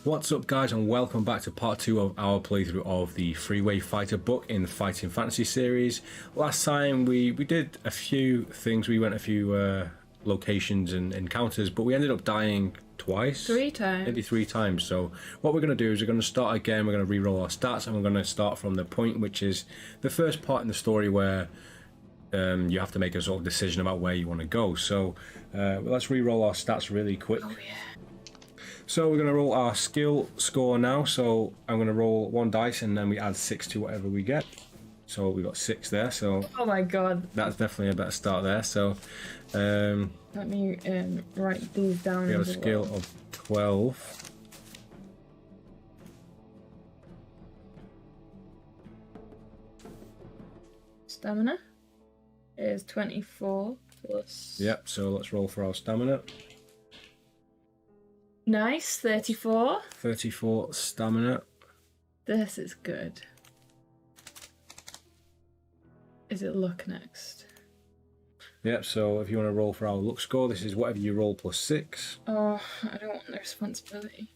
What's up, guys, and welcome back to part 2 of our playthrough of the Freeway Fighter book in the Fighting Fantasy series. Last time we did a few things. We went a few locations and encounters, but we ended up dying twice. 3 times. Maybe 3 times. So what we're going to do is we're going to start again. We're going to re-roll our stats, and we're going to start from the point which is the first part in the story where you have to make a sort of decision about where you want to go. So let's re-roll our stats really quick. Oh, yeah. So we're going to roll our skill score now. So I'm going to roll 1 dice and then we add 6 to whatever we get. So we got 6 there. So Oh my god. that's definitely a better start there. So Let me write these down. we have a as skill well. of 12. Stamina is 24 plus. Yep, so let's roll for our stamina. Nice, 34. 34 stamina. This is good. Is it luck next? Yep, so if you want to roll for our luck score, this is whatever you roll plus 6. Oh, I don't want the responsibility.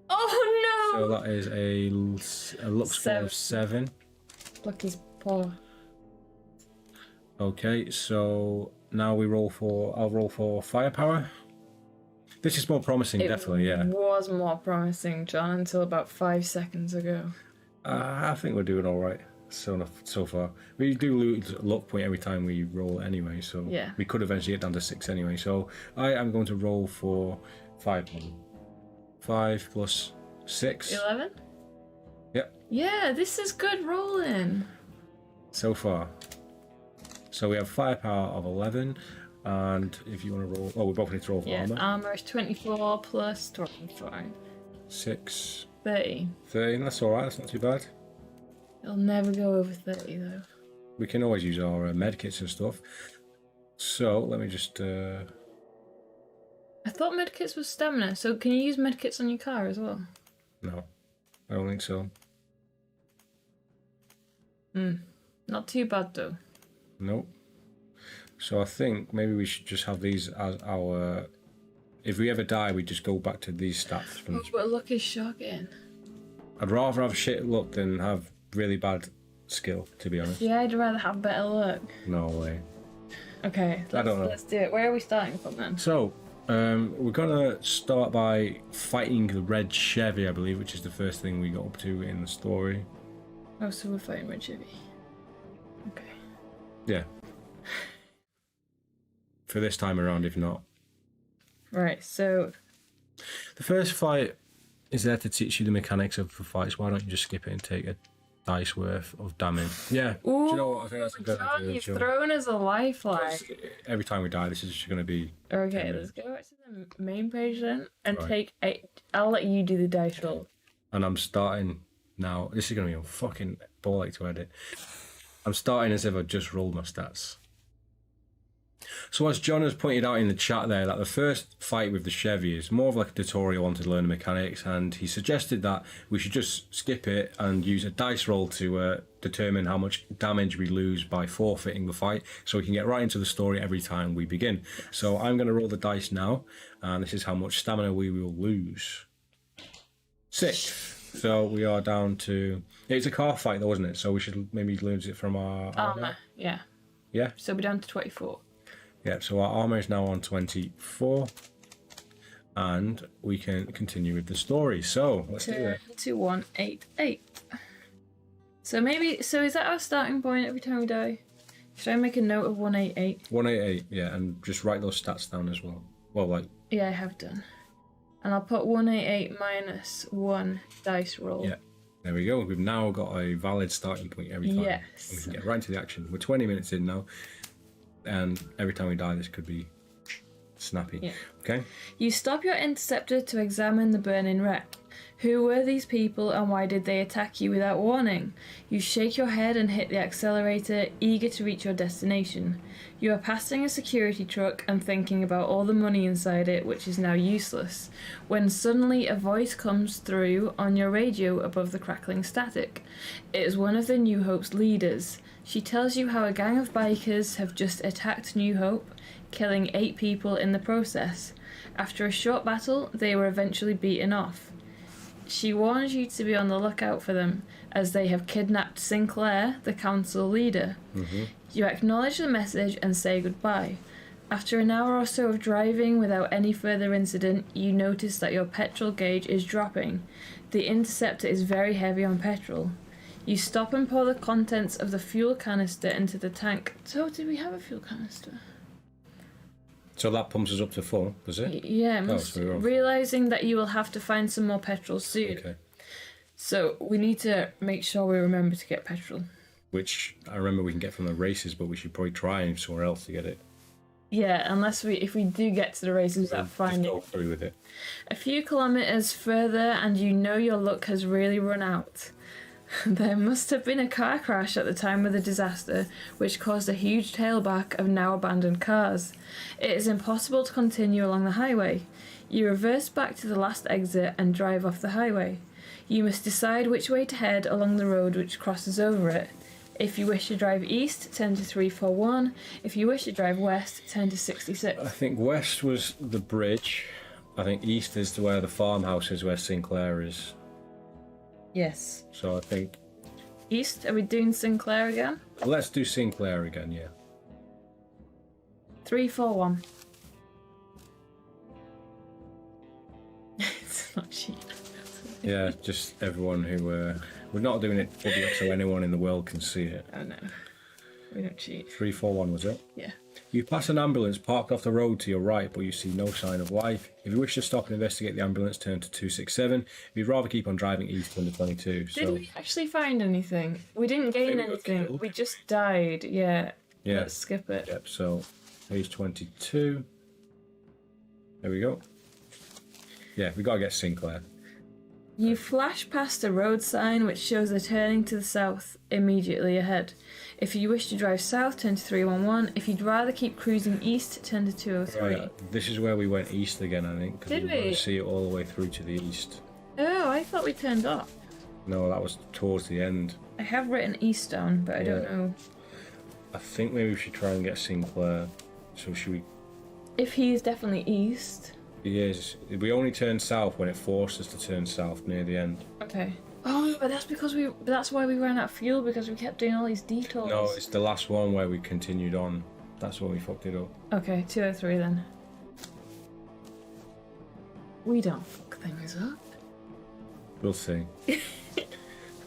Oh no! So that is a luck score of 7. Luck is poor. Okay, so now we roll for, I'll roll for firepower. This is more promising, definitely, yeah. It was more promising, John, until about 5 seconds ago. I think we're doing all right so far. We do lose a luck point every time we roll anyway, so Yeah. we could eventually get down to 6 anyway. So I am going to roll for 5. 5 plus 6. 11? Yep, Yeah, this is good rolling. so far. So we have firepower of 11, and if you want to roll, oh, we both need to roll for Yeah, armor. armor is 24 plus 25. 6, 30. 13. That's all right. That's not too bad. It'll never go over 30 though. We can always use our medkits and stuff. So let me just. I thought medkits was stamina, so can you use medkits on your car as well? No, I don't think so. Not too bad though. Nope. So I think maybe we should just have these as our. If we ever die, we just go back to these stats from. Oh, but luck is shocking. I'd rather have shit luck than have really bad skill, to be honest. Yeah, I'd rather have better luck. No way. Okay, I don't know. let's do it. Where are we starting from then? So, we're gonna start by fighting the red Chevy, I believe, which is the first thing we got up to in the story. Oh, so we're fighting Red Chevy. Okay. Yeah. For this time around, if not. Right, so The first fight is there to teach you the mechanics of the fights. Why don't you just skip it and take a dice worth of damage? Yeah. Do you know what? I think that's a good John, idea. you've Joe. thrown us a lifeline. Every time we die, this is just going to be. Okay, let's go back to the main page then and Right. take 8. I'll let you do the dice roll. And I'm starting now. This is going to be a fucking ball ache to edit. I'm starting as if I just rolled my stats. So as John has pointed out in the chat there, that the first fight with the Chevy is more of like a tutorial on to learn the mechanics, and he suggested that we should just skip it and use a dice roll to determine how much damage we lose by forfeiting the fight, so we can get right into the story every time we begin. So I'm going to roll the dice now, and this is how much stamina we will lose. 6. So we are down to... It's a car fight though, isn't it? So we should maybe lose it from our armor. Yeah. Yeah? So we're down to 24. Yeah, so our armor is now on 24, and we can continue with the story. So let's do it. 2, 1, 8, 8. So is that our starting point every time we die? Should I make a note of 188? 188, yeah, and just write those stats down as well. Well, like, Yeah, I have done. And I'll put 188 minus 1 dice roll. yeah, there we go. We've now got a valid starting point every time. Yes. And we can get right into the action. We're 20 minutes in now, and every time we die, this could be snappy. Yeah. Okay? You stop your interceptor to examine the burning wreck. Who were these people and why did they attack you without warning? You shake your head and hit the accelerator, eager to reach your destination. You are passing a security truck and thinking about all the money inside it, which is now useless, when suddenly a voice comes through on your radio above the crackling static. It is one of the New Hope's leaders. She tells you how a gang of bikers have just attacked New Hope, killing 8 people in the process. After a short battle, they were eventually beaten off. She warns you to be on the lookout for them, as they have kidnapped Sinclair, the council leader. You acknowledge the message and say goodbye. After an hour or so of driving without any further incident, you notice that your petrol gauge is dropping. The Interceptor is very heavy on petrol. You stop and pour the contents of the fuel canister into the tank. So, did we have a fuel canister? So that pumps us up to full, does it? Yeah, realising that you will have to find some more petrol soon. Okay. So we need to make sure we remember to get petrol. Which I remember we can get from the races, but we should probably try somewhere else to get it. Yeah, if we do get to the races without finding it. Just go through with it. A few kilometres further and you know your luck has really run out. There must have been a car crash at the time of the disaster, which caused a huge tailback of now abandoned cars. It is impossible to continue along the highway. You reverse back to the last exit and drive off the highway. You must decide which way to head along the road which crosses over it. If you wish to drive east, turn to 341. If you wish to drive west, turn to 66. I think west was the bridge. I think east is to where the farmhouse is, where Sinclair is. Yes. So I think... East? Are we doing Sinclair again? Let's do Sinclair again, yeah. 341. It's not cheap. Yeah, just everyone who... we're not doing it public so anyone in the world can see it. Oh no. We don't cheat. 341 was it? Yeah. You pass an ambulance parked off the road to your right, but you see no sign of life. If you wish to stop and investigate the ambulance, turn to 267. If you'd rather keep on driving east, turn to 22. Did we actually find anything? We didn't gain anything. We just died. Yeah. Yeah. Let's skip it. Yep, so page 22. There we go. Yeah, we gotta get Sinclair. You flash past a road sign which shows a turning to the south immediately ahead. If you wish to drive south, turn to 311. If you'd rather keep cruising east, turn to 203. Right, this is where we went east again, I think. Did we? Want to see it all the way through to the east. Oh, I thought we turned up. No, that was towards the end. I have written east down, but I don't know. I think maybe we should try and get Sinclair. So should we... If he is definitely east. He is. We only turned south when it forced us to turn south near the end. Okay. Oh, but that's because that's why we ran out of fuel, because we kept doing all these detours. No, it's the last one where we continued on. That's where we fucked it up. Okay, 203 then. We don't fuck things up. We'll see.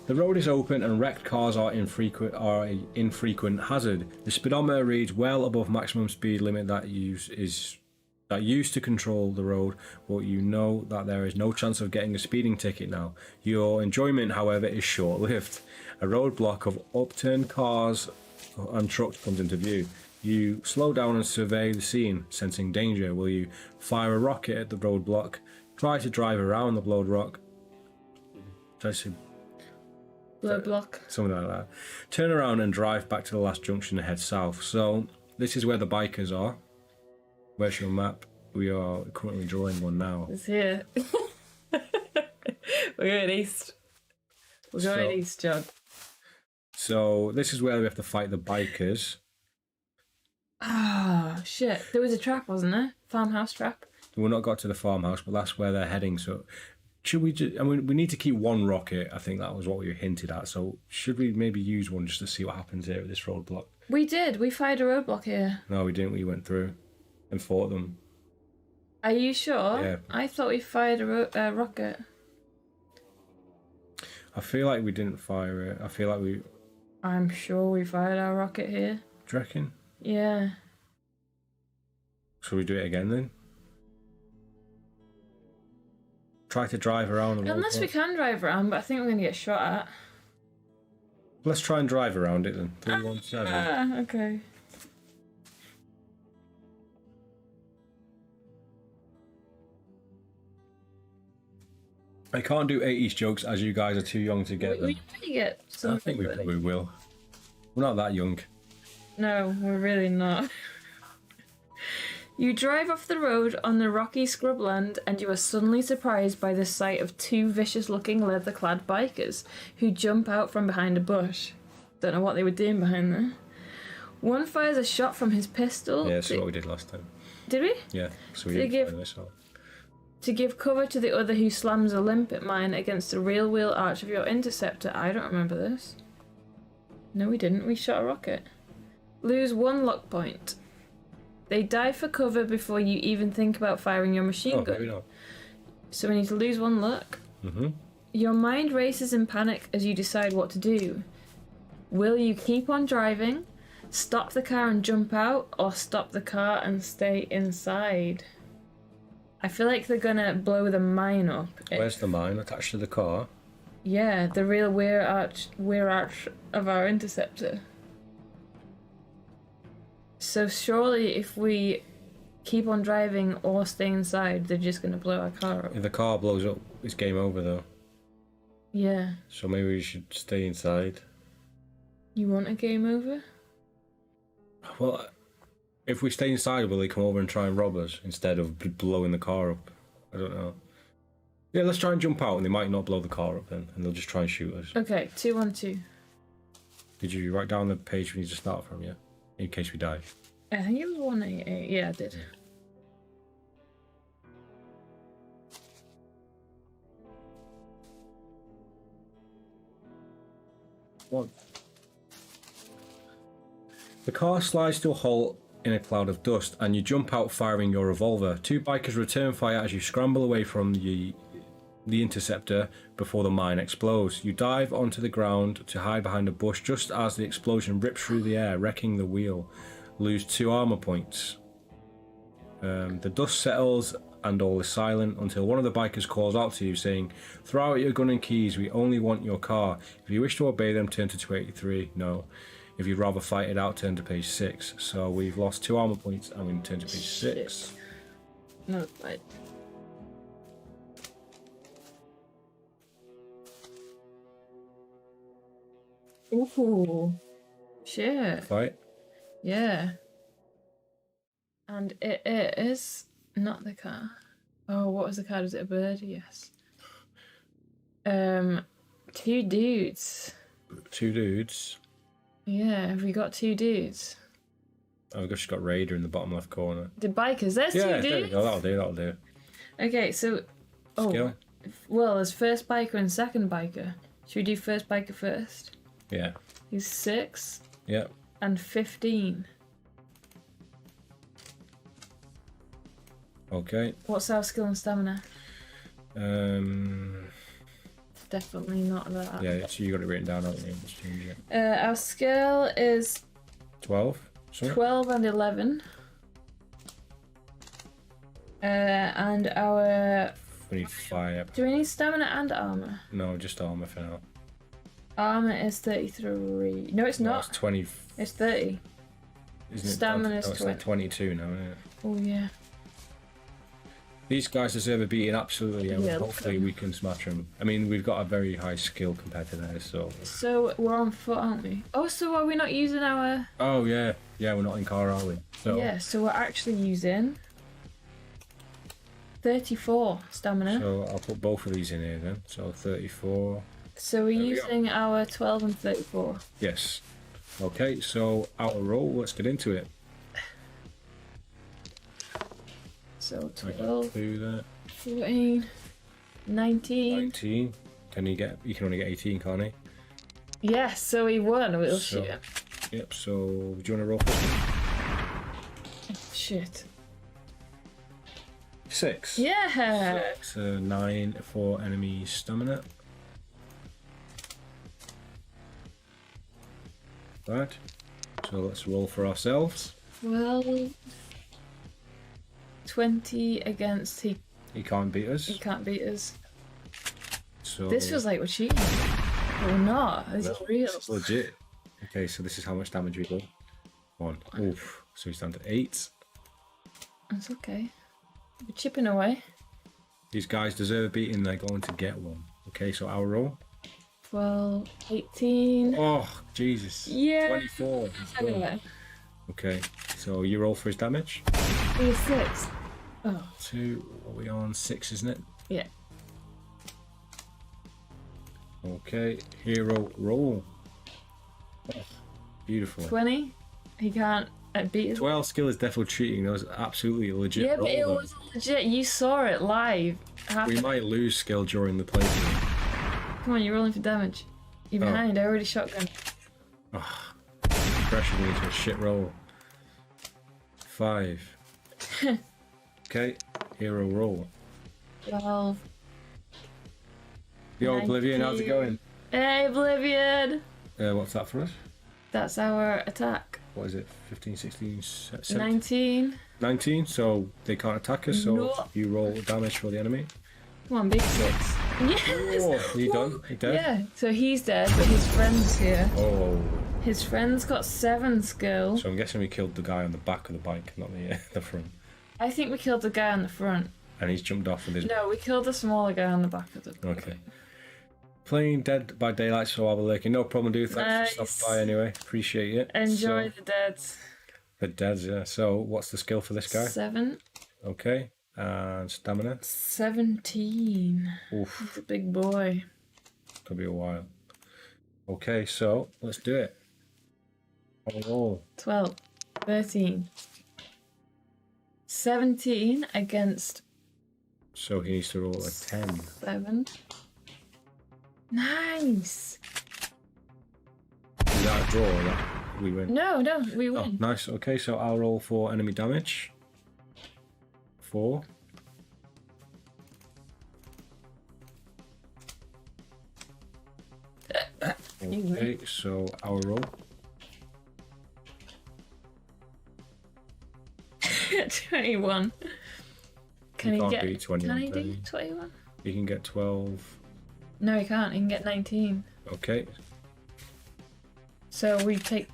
The road is open and wrecked cars are an infrequent hazard. The speedometer reads well above maximum speed limit that used to control the road, but you know that there is no chance of getting a speeding ticket now. Your enjoyment, however, is short-lived. A roadblock of upturned cars and trucks comes into view. You slow down and survey the scene, sensing danger. Will you fire a rocket at the roadblock? Try to drive around the blowed rock? Try to... Roadblock. Something like that. Turn around and drive back to the last junction and head south. So, this is where the bikers are. Where's your map? We are currently drawing one now. It's here. We're going east. We're going east, John. So this is where we have to fight the bikers. Ah, shit. There was a trap, wasn't there? Farmhouse trap. We've not got to the farmhouse, but that's where they're heading. So should we just... I mean, we need to keep one rocket. I think that was what we hinted at. So should we maybe use one just to see what happens here at this roadblock? We did. We fired a roadblock here. No, we didn't. We went through and fought them. Are you sure? Yeah. I thought we fired a rocket. I feel like we didn't fire it. I feel like we... I'm sure we fired our rocket here. Do you reckon? Yeah. Shall we do it again then? Try to drive around the Unless we can drive around, but I think we're going to get shot at. Let's try and drive around it then. 317. Ah, okay. I can't do 80s jokes as you guys are too young to get them. We may get some. I think we probably will. We're not that young. No, we're really not. You drive off the road on the rocky scrubland and you are suddenly surprised by the sight of two vicious-looking leather-clad bikers who jump out from behind a bush. Don't know what they were doing behind there. One fires a shot from his pistol. Yeah, that's what we did last time. Did we? Yeah, so we Did didn't they fire this off. To give cover to the other who slams a limpet mine against the rear wheel arch of your interceptor. I don't remember this. No, we didn't. We shot a rocket. Lose 1 lock point. They dive for cover before you even think about firing your machine gun. Maybe not. So we need to lose 1 luck. Mm-hmm. Your mind races in panic as you decide what to do. Will you keep on driving, stop the car and jump out, or stop the car and stay inside? I feel like they're gonna blow the mine up. Where's the mine attached to the car? Yeah, the real rear arch of our interceptor. So surely if we keep on driving or stay inside, they're just gonna blow our car up. If the car blows up, it's game over though. Yeah. So maybe we should stay inside. You want a game over? Well, if we stay inside, will they come over and try and rob us instead of blowing the car up? I don't know. Yeah, let's try and jump out and they might not blow the car up then, and they'll just try and shoot us. Okay, 212. Did you write down the page we need to start from, yeah? In case we die. I think it was 188. Yeah, I did. What? The car slides to a halt in a cloud of dust, and you jump out firing your revolver. 2 bikers return fire as you scramble away from the interceptor before the mine explodes. You dive onto the ground to hide behind a bush just as the explosion rips through the air, wrecking the wheel. Lose 2 armor points. The dust settles and all is silent until one of the bikers calls out to you saying, "Throw out your gun and keys, we only want your car. If you wish to obey them, turn to 283. No. If you'd rather fight it out, turn to page 6. So we've lost 2 armor points and we can turn to page 6. No, right. Ooh. Shit. Fight? Yeah. And it is not the car. Oh, what was the car? Was it a bird? Yes. 2 dudes. 2 dudes. Yeah, have we got 2 dudes? Oh, we've just got Raider in the bottom left corner. The bikers, there's 2 Yeah, dudes. there we go. That'll do. Okay, so Skill? well, there's first biker and second biker. Should we do first biker first? Yeah. He's 6 Yeah. and 15. Okay. What's our skill and stamina? Um. Definitely not that. Yeah, so you got it written down, haven't you? Let's change it. Our skill is 12. Sorry? 12 and 11. And our... We need fire. Do we need stamina and armor? No, just armor for now. Armor is 33. No, it's No, not. it's 20. It's 30. Isn't it? Stamina is it's like 22 now, isn't it? Oh, yeah. These guys deserve a beating, absolutely. And Yeah, hopefully we can smash them. I mean, we've got a very high skill compared to theirs, so. So we're on foot, aren't we? Oh, so are we not using our... Oh, yeah. Yeah, we're not in car, are we? So, Yeah, so we're actually using 34 stamina. So I'll put both of these in here then. So 34. So we're using our 12 and 34. Yes. Okay, so outer roll, let's get into it. So I 12, can do that. 14, 19. 19. You can only get 18, can't you? Yes, so we won. We'll So- shoot him. Yep, so do you want to roll? Shit. 6. Yeah. So 9 for enemy stamina. That. So let's roll for ourselves. Well, 20 against he Can't beat us. can't beat us. So This feels like we're cheating. But we're not. This is real. This is legit. Okay, so this is how much damage we do. 1. Oof. So he's down to 8. It's okay. We're chipping away. These guys deserve a beating. They're going to get one. Okay, so our roll. 12, 18. Oh, Jesus. Yeah. 24. He's done. Anyway, Okay, so you roll for his damage. we're 6. Oh, 2. What are we on? 6, isn't it? yeah. Okay, hero roll. Oh, beautiful. 20. He can't At beat. 12 skill is definitely cheating. That was absolutely a legit Yeah, roll, but it though. was legit. You saw it live. We might lose skill during the playthrough. Come on, you're rolling for damage. You're behind. I already shotgun. Oh, pressured me into a shit roll. 5. Okay, hero roll. 12. Yo, Oblivion, how's it going? Hey, Oblivion! What's that for us? That's our attack. What is it? 15, 16, 17? 19. 19, so they can't attack us, so No. you roll damage for the enemy. Come on, big 6. Yes! Oh, are you done? Are you dead? Yeah, so he's dead, but his friend's here. Oh. His friend's got 7 skill. So I'm guessing we killed the guy on the back of the bike, not the the front. I think we killed the guy on the front. And he's jumped off with his... No, we killed the smaller guy on the back of the bike. Okay. Playing Dead by Daylight, so I'll be lurking. No problem, dude. Thanks for stopping by anyway. Appreciate it. Enjoy So, the deads. the deads, yeah. So what's the skill for this guy? 7. Okay. And stamina? 17. Oof. He's a big boy. Could be a while. Okay, so let's do it. Oh, 12. 13. 17 against so he needs to roll a 10. 7. Nice. Is that a draw or that we win? No, we Oh, win. nice. Okay, so I'll roll for enemy damage. 4. Okay, so our roll. 21. Can You he can't get? beat 21, Can he can do you? 21? You can get 12. No, he can't. He can get 19. Okay. So we take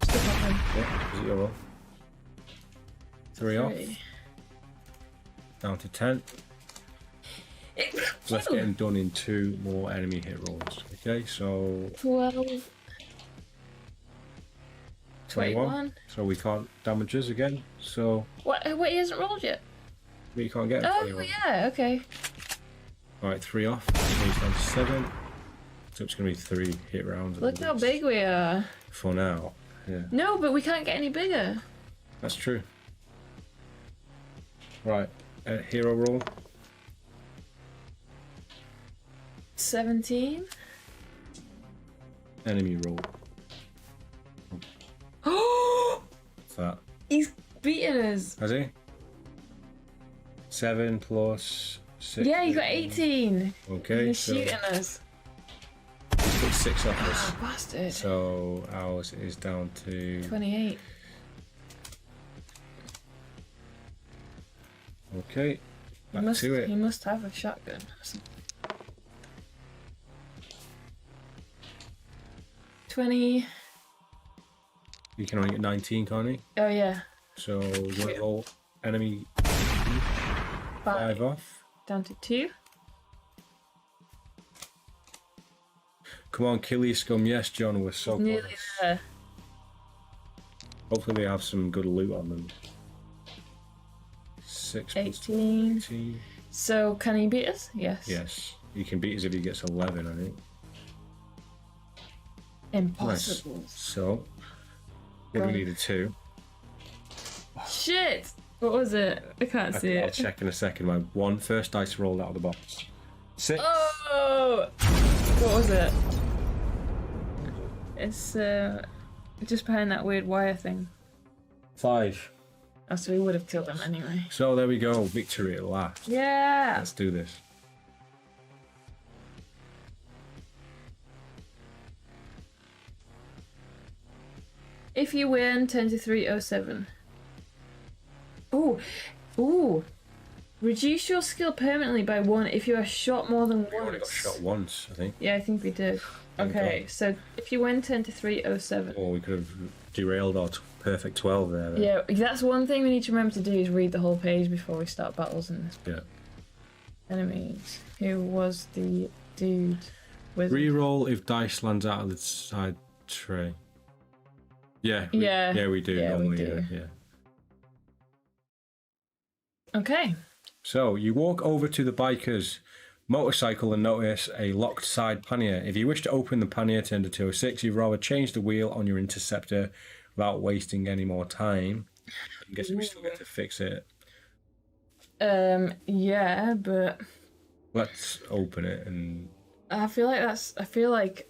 stuff off him. Yeah, is it your roll? 3 off. 3. Down to 10. Let's get him done in 2 more enemy hit rolls. Okay, so 12. 21. 21. So we can't damage us again. So What? Wait, he hasn't rolled yet. we can't get a Oh 21. yeah. Okay. Alright, 3 off. So he's down to 7. So it's going to be 3 hit rounds. at Look how least. big we are. For now. Yeah, No, but we can't get any bigger. that's true. Right, hero roll. 17. Enemy roll. Oh, What's that? he's beaten us. Has he? 7 plus 6. Yeah, he got 18. Okay, He's so shooting us. he's got 6 off us. Oh, bastard. So ours is down to 28. okay. He Back must, to it. he must have a shotgun. 20. You can only get 19, can't you? Oh yeah. So you want to roll enemy 5 off. Down to 2. Come on, kill your scum. Yes, John, we're so Nearly close. there. Hopefully they have some good loot on them. 6 plus 18. 18. So can he beat us? Yes. Yes. You can beat us if he gets 11, I think. Impossible. Nice. So, what do we need? A 2. Shit! What was it? I can't see I'll it. check in a second. My first dice rolled out of the box. 6. Oh! What was it? It's just behind that weird wire thing. 5. Oh, so we would have killed him anyway. So there we go. Victory at last. Yeah! Let's do this. If you win, 10 to 307. Ooh! Ooh! Reduce your skill permanently by 1 if you are shot more than once. We only got shot once, I think. Yeah, I think we did. Thank Okay, God. so if you win 10 to 307. Or we could have derailed our perfect 12 there. Then. Yeah, that's one thing we need to remember to do is read the whole page before we start battles in this. Yeah. Enemies. Who was the dude with... Reroll if dice lands out of the side tray. Yeah. Yeah. we do Yeah, we normally. do. Yeah. Okay. So you walk over to the biker's motorcycle and notice a locked side pannier. If you wish to open the pannier to enter 206, you'd rather change the wheel on your interceptor. without wasting any more time. I'm guessing we still get to fix it. Yeah, but Let's open it and... I feel like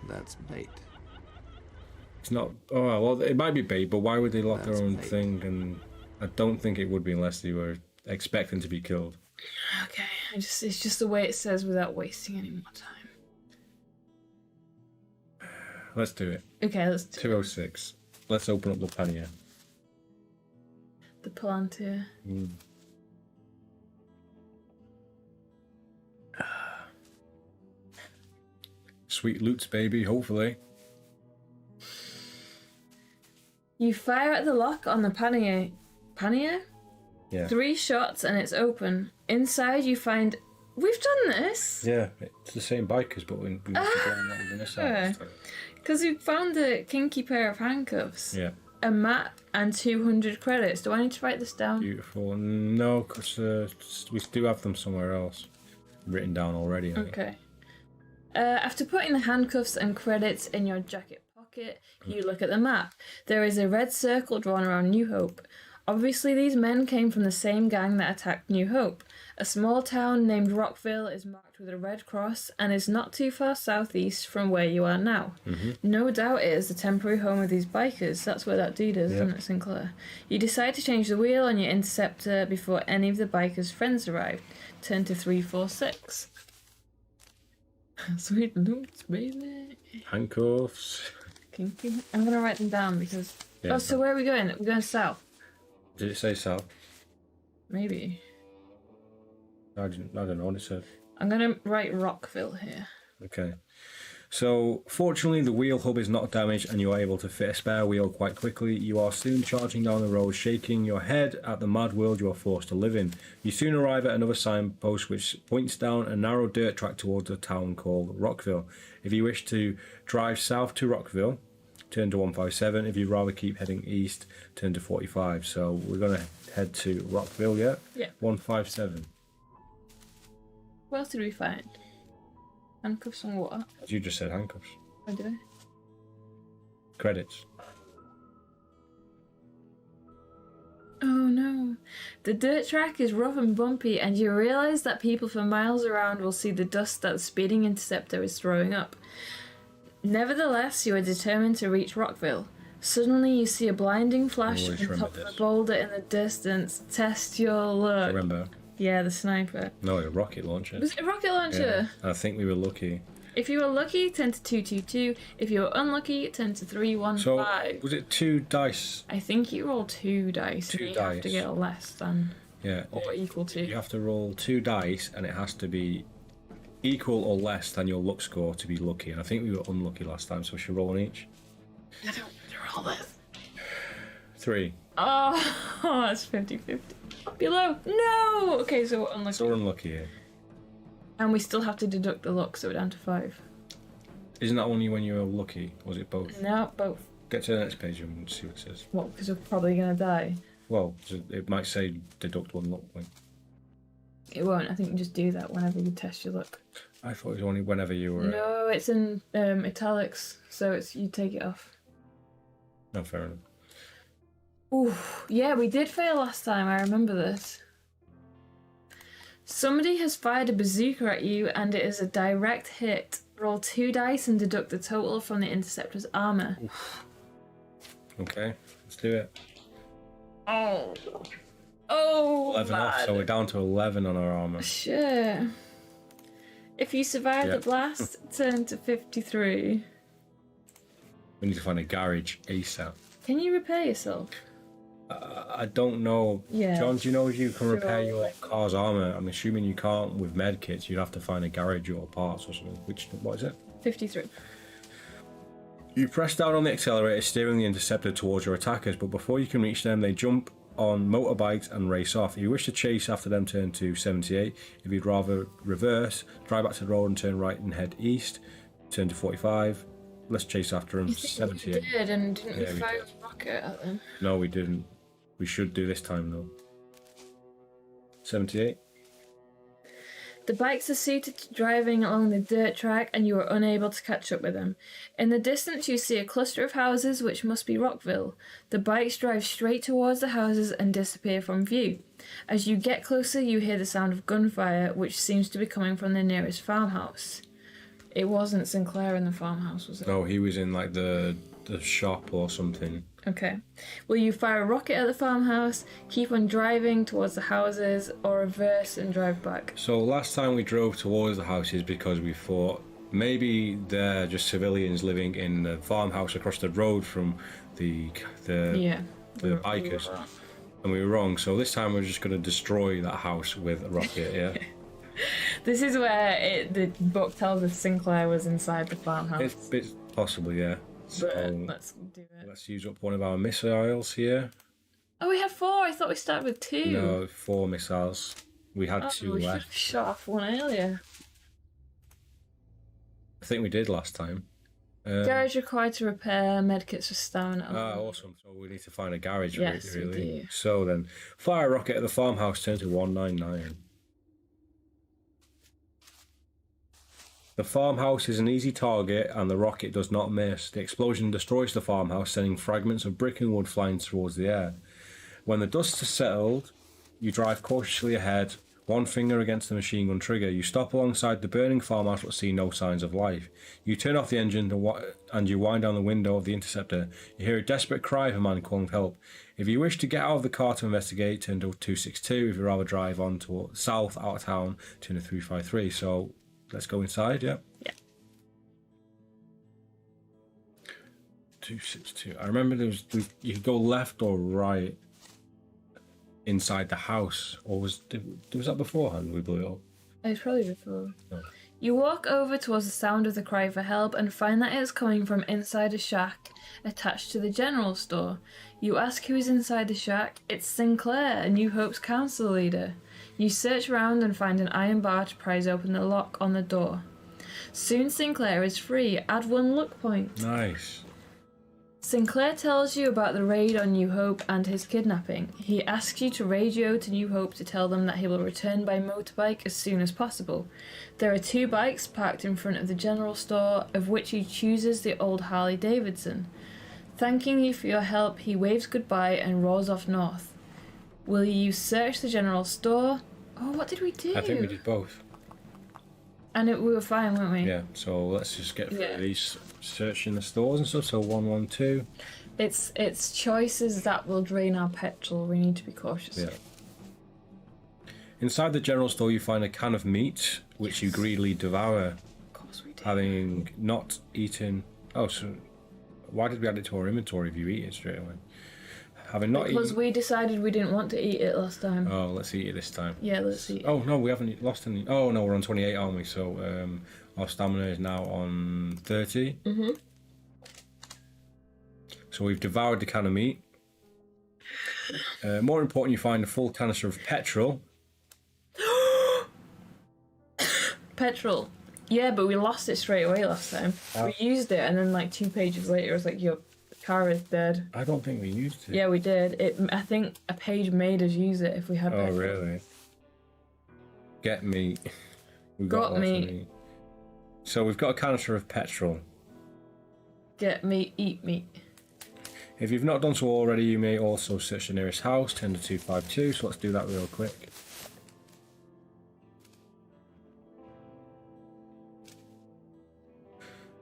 That's bait. It's not... Oh, well, it might be bait, but why would they lock their That's own bait. thing? And I don't think it would be unless they were expecting to be killed. okay. It's just the way it says without wasting any more time. Let's do it. Okay, let's do 206. Let's open up the pannier. the Palantir. Sweet loots, baby, hopefully. You fire at the lock on the pannier. Pannier? Yeah. 3 shots and it's open. Inside you find... We've done this! Yeah, it's the same bikers, but we must have done that on this side. Because we found a kinky pair of handcuffs. Yeah. A map and 200 credits. Do I need to write this down? Beautiful. No, because we do have them somewhere else. Written down already, I think. Okay. After putting the handcuffs and credits in your jacket pocket, you look at the map. There is a red circle drawn around New Hope. Obviously, these men came from the same gang that attacked New Hope. A small town named Rockville is marked with a red cross and is not too far southeast from where you are now. No doubt it is the temporary home of these bikers. That's where that dude is, isn't it, Sinclair? You decide to change the wheel on your Interceptor before any of the bikers' friends arrive. Turn to 346. Sweet loots, baby. Handcuffs. Kinky. I'm gonna write them down because... Yeah, oh, so where are we going? We're going south. Did it say south? Maybe. I don't know what it said. I'm gonna write Rockville here. Okay. So, fortunately, the wheel hub is not damaged and you are able to fit a spare wheel quite quickly. You are soon charging down the road, shaking your head at the mad world you are forced to live in. You soon arrive at another signpost which points down a narrow dirt track towards a town called Rockville. If you wish to drive south to Rockville, turn to 157. If you'd rather keep heading east, turn to 45. So, we're going to head to Rockville, yeah? Yeah. 157. What else did we find? Handcuffs and what? As you just said, handcuffs. Oh, did I? Credits. Oh no. The dirt track is rough and bumpy, and you realise that people for miles around will see the dust that the speeding Interceptor is throwing up. Nevertheless, you are determined to reach Rockville. Suddenly, you see a blinding flash Always on top remember of a this. boulder in the distance. Test your luck. Remember? Yeah, the sniper. No, a rocket launcher. Was it a rocket launcher? Yeah, I think we were lucky. If you were lucky, turn to 222. If you were unlucky, turn to 315. So, was it 2 dice? I think you roll 2 dice. 2 and you have to dice. get a less than Yeah. or equal to. You have to roll 2 dice and it has to be equal or less than your luck score to be lucky. And I think we were unlucky last time, so we should roll on each. I don't want to roll this. 3. Oh, that's 50-50. Below. No! Okay, so we're unlucky. So we're unlucky here. And we still have to deduct the luck, so we're down to 5. Isn't that only when you're lucky? Was it both? No, both. Get to the next page and see what it says. What, because we're probably going to die? Well, it might say deduct 1 luck point. It won't. I think you just do that whenever you test your luck. I thought it was only whenever you were... No, it's in italics, so it's you take it off. No, fair enough. Ooh, yeah, we did fail last time. I remember this. Somebody has fired a bazooka at you, and it is a direct hit. Roll 2 dice and deduct the total from the Interceptor's armor. Okay, let's do it. Oh. Oh, 11 off, bad. so we're down to 11 on our armour. Sure. If you survive Yeah. the blast, turn to 53. We need to find a garage ASAP. Can you repair yourself? I don't know. Yeah. John, do you know if you can repair Sure. your car's armour? I'm assuming you can't with med kits. You'd have to find a garage or parts or something. What is it? 53. You press down on the accelerator, steering the Interceptor towards your attackers, but before you can reach them, they jump on motorbikes and race off. If you wish to chase after them, turn to 78. If you'd rather reverse, drive back to the road and turn right and head east, turn to 45. Let's chase after them. You think 78. we did, and didn't Yeah, we we fire did. a rocket at them? No, we didn't. We should do this time though. 78. The bikes are suited to driving along the dirt track and you are unable to catch up with them. In the distance you see a cluster of houses which must be Rockville. The bikes drive straight towards the houses and disappear from view. As you get closer you hear the sound of gunfire which seems to be coming from the nearest farmhouse. It wasn't Sinclair in the farmhouse, was it? No, he was in like the shop or something. Okay. Will you fire a rocket at the farmhouse, keep on driving towards the houses, or reverse and drive back? So last time we drove towards the houses because we thought maybe they're just civilians living in the farmhouse across the road from the bikers. And we were wrong. So this time we're just going to destroy that house with a rocket, yeah? This is where the book tells us Sinclair was inside the farmhouse. It's possible, yeah. So let's do it. Let's use up one of our missiles here. Oh, we have 4. I thought we started with 2. No, 4 missiles. We had 2 we left. should have shot off one earlier. I think we did last time. Garage required to repair, medkits for stamina. Awesome. So we need to find a garage, yes, really. We do. So then, fire a rocket at the farmhouse, turn to 199. The farmhouse is an easy target and the rocket does not miss. The explosion destroys the farmhouse, sending fragments of brick and wood flying towards the air. When the dust has settled, you drive cautiously ahead, one finger against the machine gun trigger. You stop alongside the burning farmhouse but see no signs of life. You turn off the engine and you wind down the window of the interceptor. You hear a desperate cry of a man calling for help. If you wish to get out of the car to investigate, turn to 262. If you'd rather drive on to south out of town, turn to 353. So let's go inside, yeah? Yeah. 262. I remember you could go left or right inside the house. Or was that beforehand we blew it up? It was probably before. No. You walk over towards the sound of the cry for help and find that it is coming from inside a shack attached to the general store. You ask who is inside the shack. It's Sinclair, a New Hope's council leader. You search around and find an iron bar to prise open the lock on the door. Soon Sinclair is free. Add 1 luck point. Nice. Sinclair tells you about the raid on New Hope and his kidnapping. He asks you to radio to New Hope to tell them that he will return by motorbike as soon as possible. There are 2 bikes parked in front of the general store, of which he chooses the old Harley Davidson. Thanking you for your help, he waves goodbye and rolls off north. Will you search the general store? Oh, what did we do? I think we did both. And we were fine, weren't we? Yeah, so let's just get through these searching the stores and stuff. So 112. It's choices that will drain our petrol. We need to be cautious. Yeah. Inside the general store you find a can of meat, which you greedily devour. Of course we do. Having not eaten... Oh, so why did we add it to our inventory if you eat it straight away? Having not Because eaten... we decided we didn't want to eat it last time. Oh, let's eat it this time. Yeah, let's eat it. Oh, no, we haven't lost any... Oh, no, we're on 28, aren't we? So our stamina is now on 30. Mm-hmm. So we've devoured the can of meat. More important, you find a full canister of petrol. Petrol. Yeah, but we lost it straight away last time. We used it, and then like 2 pages later, it was like, your car is dead. I don't think we used it. Yeah, we did. I think a page made us use it if we had petrol. Oh, really? Get meat. We've Got lots of meat. So we've got a canister of petrol. Get meat, eat meat. If you've not done so already, you may also search the nearest house, turn to 252, so let's do that real quick.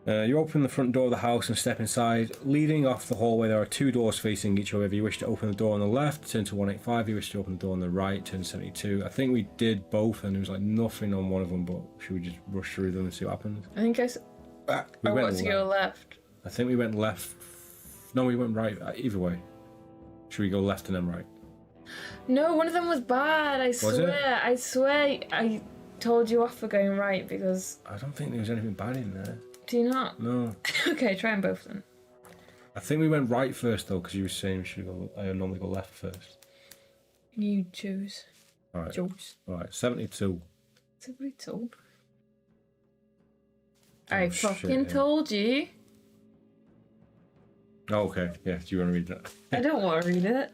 You open the front door of the house and step inside. Leading off the hallway, there are 2 doors facing each other. If you wish to open the door on the left, turn to 185. If you wish to open the door on the right, turn to 72. I think we did both, and there was like nothing on one of them, but should we just rush through them and see what happens? I think I want to go left. I think we went left. No, we went right. Either way. Should we go left and then right? No, one of them was bad. I Was swear. I swear I told you off for going right because... I don't think there was anything bad in there. Do you not? No. Okay, try them both then. I think we went right first though, because you were saying we should go. I normally go left first. You choose. All right. Choose. All right. 72. 72. Oh, I shit, fucking yeah. told you. Oh, okay. Yeah. Do you want to read that? I don't want to read it.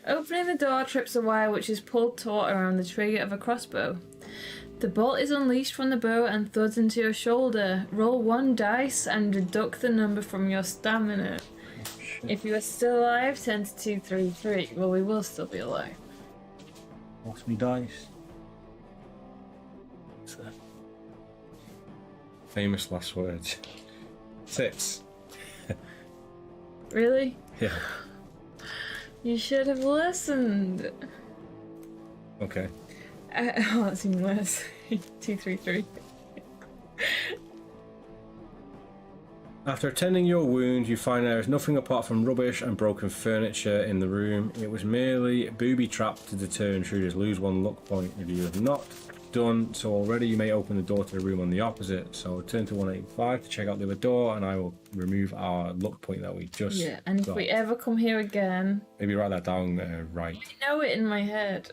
Opening the door trips a wire which is pulled taut around the trigger of a crossbow. The bolt is unleashed from the bow and thuds into your shoulder. Roll 1 dice and deduct the number from your stamina. If you are still alive, turn to 2, 3, 3. Well, we will still be alive. What's me dice? What's that? Famous last words. 6. Really? Yeah. You should have listened. Okay. Oh, that's even worse. 2, 3, 3. After attending your wound, you find there is nothing apart from rubbish and broken furniture in the room. It was merely booby-trapped to deter intruders. Lose 1 luck point if you have not done so already. You may open the door to the room on the opposite. So turn to 185 to check out the other door, and I will remove our luck point that we just and got. if we ever come here again... Maybe write that down right. I know it in my head.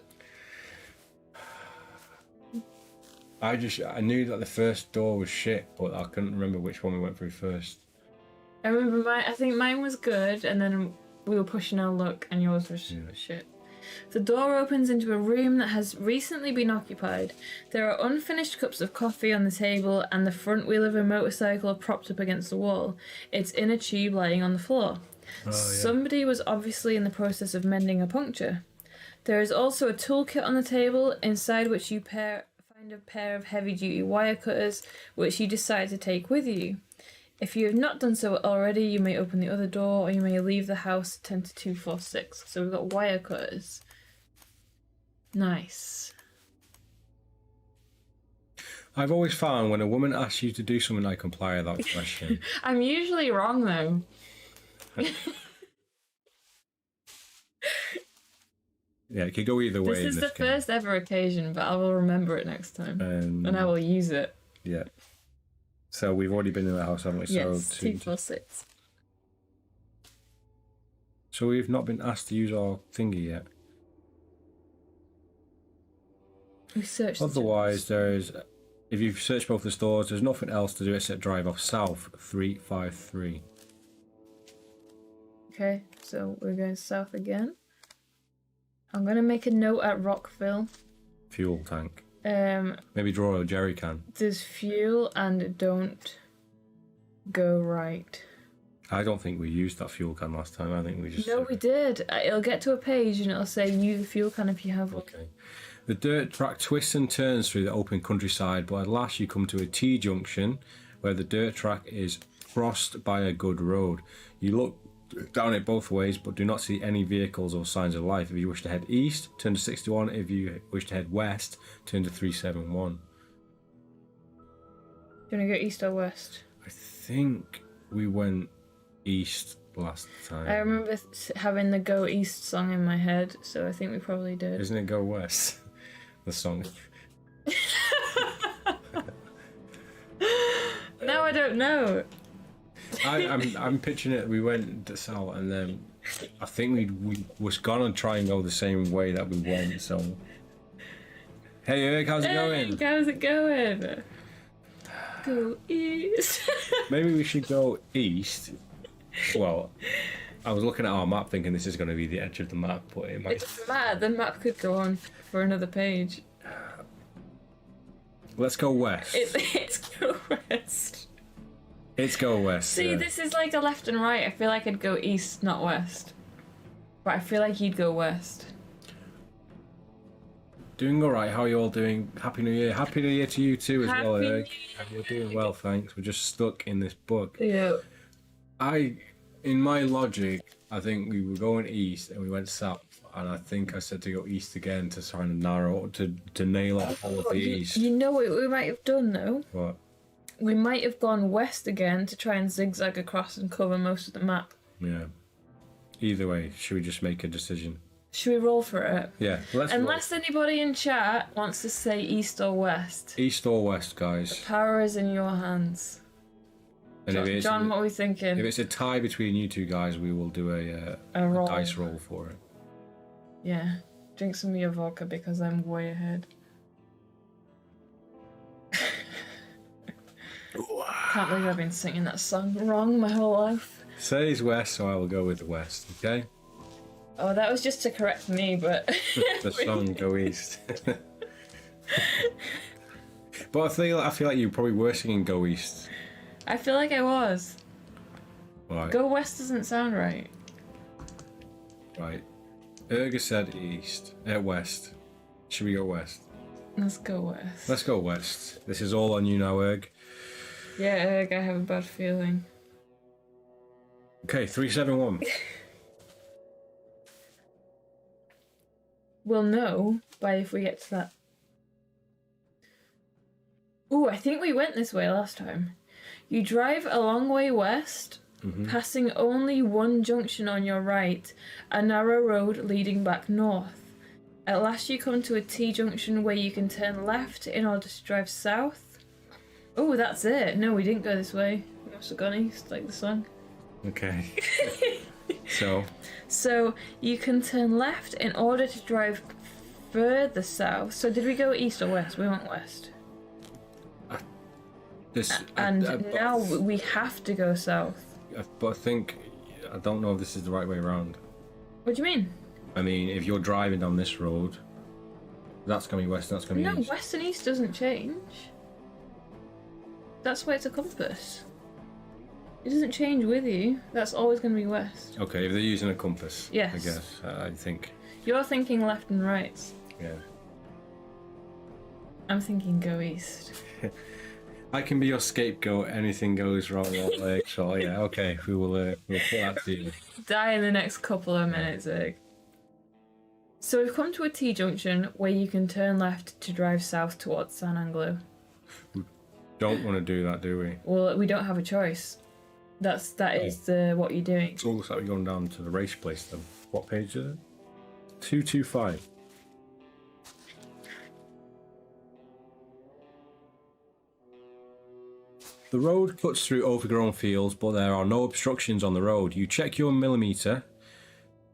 I knew that the first door was shit, but I couldn't remember which one we went through first. I remember I think mine was good, and then we were pushing our luck, and yours was shit. The door opens into a room that has recently been occupied. There are unfinished cups of coffee on the table, and the front wheel of a motorcycle propped up against the wall. Its inner tube lying on the floor. Oh, yeah. Somebody was obviously in the process of mending a puncture. There is also a toolkit on the table, inside which you find a pair of heavy-duty wire cutters, which you decide to take with you. If you have not done so already, you may open the other door, or you may leave the house 10 to 246. So we've got wire cutters. Nice. I've always found when a woman asks you to do something, I comply without question. I'm usually wrong, though. Yeah, it could go either way. This is the first ever occasion, but I will remember it next time. And I will use it. Yeah. So we've already been in the house, haven't we? Yes, So 246. So we've not been asked to use our thingy yet. We searched. Otherwise, there's... If you've searched both the stores, there's nothing else to do except drive off south 353. Okay, so we're going south again. I'm going to make a note at Rockville. Fuel tank. Maybe draw a jerry can. There's fuel and don't go right. I don't think we used that fuel can last time. I think we just... No, we did. It'll get to a page and it'll say use the fuel can if you have one. Okay. The dirt track twists and turns through the open countryside, but at last you come to a T-junction where the dirt track is crossed by a good road. You look down it both ways, but do not see any vehicles or signs of life. If you wish to head east, turn to 61. If you wish to head west, turn to 371. Do you want to go east or west? I think we went east last time. I remember having the Go East song in my head, so I think we probably did. Isn't it Go West? The song. No, I don't know. I'm picturing it. We went south, and then I think we was gonna try and go the same way that we went. So, hey Eric, how's it going? How's it going? Go east. Maybe we should go east. Well, I was looking at our map, thinking this is going to be the edge of the map, but it might. It doesn't matter. The map could go on for another page. Let's go west. It's go west. It's go west. See, this is like a left and right. I feel like I'd go east, not west. But I feel like you'd go west. Doing all right. How are you all doing? Happy New Year. Happy New Year to you too as well, Eric. New We're doing well, thanks. We're just stuck in this book. Yeah. In my logic, I think we were going east and we went south, and I think I said to go east again to try and narrow to nail off all of the east. You know what we might have done though? What? We might have gone west again to try and zigzag across and cover most of the map. Yeah. Either way, should we just make a decision? Should we roll for it? Yeah. Unless anybody in chat wants to say east or west. East or west, guys. The power is in your hands. And John, what are we thinking? If it's a tie between you two guys, we will do a dice roll for it. Yeah. Drink some of your vodka because I'm way ahead. Can't believe I've been singing that song wrong my whole life. Says west, so I will go with the west, okay? Oh, that was just to correct me, but... The song Go East. But I feel like you're probably worse singing Go East. I feel like I was. Right. Go West doesn't sound right. Right. Erga said East. West. Should we go West? Let's go West. Let's go West. This is all on you now, Erg. Yeah, Erg, I have a bad feeling. Okay, 371. We'll know by if we get to that. Ooh, I think we went this way last time. You drive a long way west, passing only one junction on your right, a narrow road leading back north. At last you come to a T-junction where you can turn left in order to drive south. Oh, that's it. No, we didn't go this way. We must have gone east, like the song. Okay. So you can turn left in order to drive further south. So did we go east or west? We went west. Now we have to go south. But I don't know if this is the right way around. What do you mean? I mean, if you're driving down this road, that's going to be west, that's going to be east. No, west and east doesn't change. That's why it's a compass. It doesn't change with you. That's always going to be west. Okay, if they're using a compass. Yes. I guess. I think. You're thinking left and right. Yeah. I'm thinking go east. I can be your scapegoat. Anything goes wrong that way. So yeah, okay, we'll put that to you. Die in the next couple of minutes, Egg. So we've come to a T-junction where you can turn left to drive south towards San Angelo. We don't want to do that, do we? Well, we don't have a choice. That is what you're doing. It looks like we're going down to the race place then. What page is it? 225. The road cuts through overgrown fields, but there are no obstructions on the road. You check your millimeter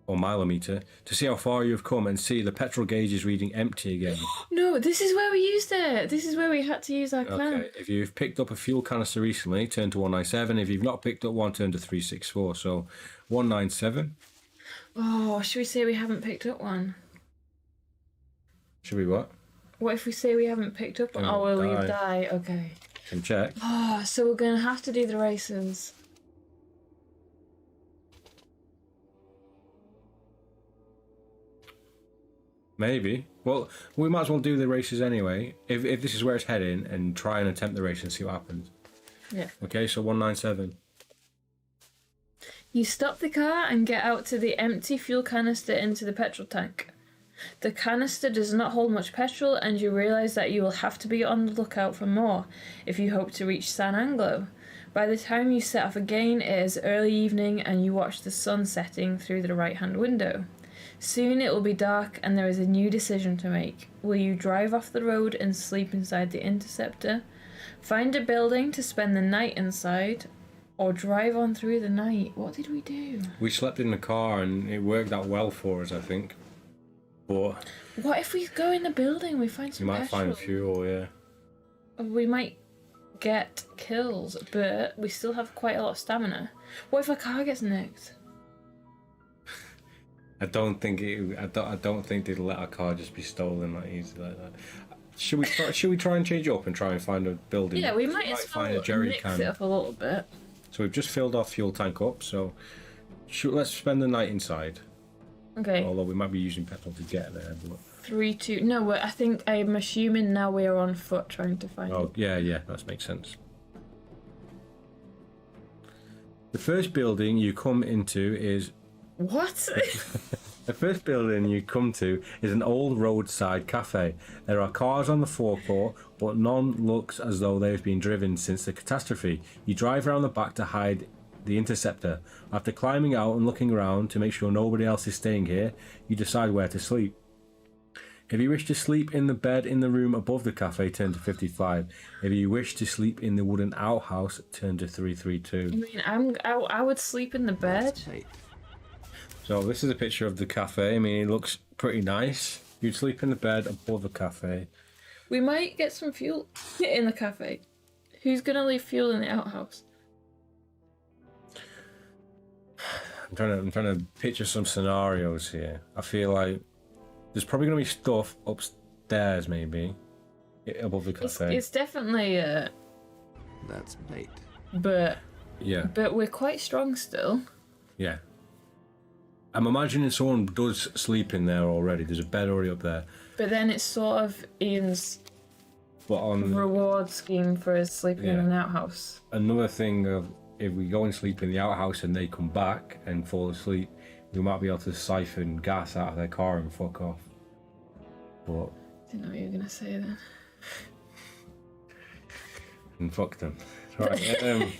or milometer to see how far you have come and see the petrol gauge is reading empty again. No, this is where we used it. This is where we had to use our clan. Okay, if you've picked up a fuel canister recently, turn to 197. If you've not picked up one, turn to 364. So 197. Oh, should we say we haven't picked up one? Should we what? What if we say we haven't picked up one? Oh, well, we die. Okay. Can check. Oh, so we're going to have to do the races. Maybe. Well, we might as well do the races anyway. If this is where it's heading, and try and attempt the race and see what happens. Yeah. Okay, so 197. You stop the car and get out to the empty fuel canister into the petrol tank. The canister does not hold much petrol, and you realise that you will have to be on the lookout for more if you hope to reach San Angelo. By the time you set off again, it is early evening and you watch the sun setting through the right-hand window. Soon it will be dark and there is a new decision to make. Will you drive off the road and sleep inside the Interceptor? Find a building to spend the night inside? Or drive on through the night? What did we do? We slept in the car and it worked out well for us, I think. But what if we go in the building? We find some you might petrol? find fuel, yeah. We might get kills, but we still have quite a lot of stamina. What if our car gets nicked? I don't think they'd let our car just be stolen that easy like that. Should we try and change it up and try and find a building? Yeah, we might as well mix it up a little bit. So we've just filled our fuel tank up, so let's spend the night inside. Okay. Although we might be using petrol to get there. But... 3, 2... No, I'm assuming now we are on foot trying to find it. Yeah, that makes sense. The first building you come into is... What? The first building you come to is an old roadside cafe. There are cars on the forecourt, but none looks as though they've been driven since the catastrophe. You drive around the back to hide the Interceptor. After climbing out and looking around to make sure nobody else is staying here, you decide where to sleep. If you wish to sleep in the bed in the room above the cafe, turn to 55. If you wish to sleep in the wooden outhouse, turn to 332. I mean, I would sleep in the bed. So this is a picture of the cafe. I mean, it looks pretty nice. You'd sleep in the bed above the cafe. We might get some fuel in the cafe. Who's gonna leave fuel in the outhouse? I'm trying to picture some scenarios here. I feel like there's probably gonna be stuff upstairs, maybe. above the cafe. It's definitely That's bait. but Yeah, we're quite strong still. yeah. I'm imagining someone does sleep in there already. There's a bed already up there. But then it's sort of Ian's But on reward scheme for us sleeping in Yeah. an outhouse. another thing of if we go and sleep in the outhouse and they come back and fall asleep, we might be able to siphon gas out of their car and fuck off. But Didn't know what you were gonna say then. and fuck them. Right.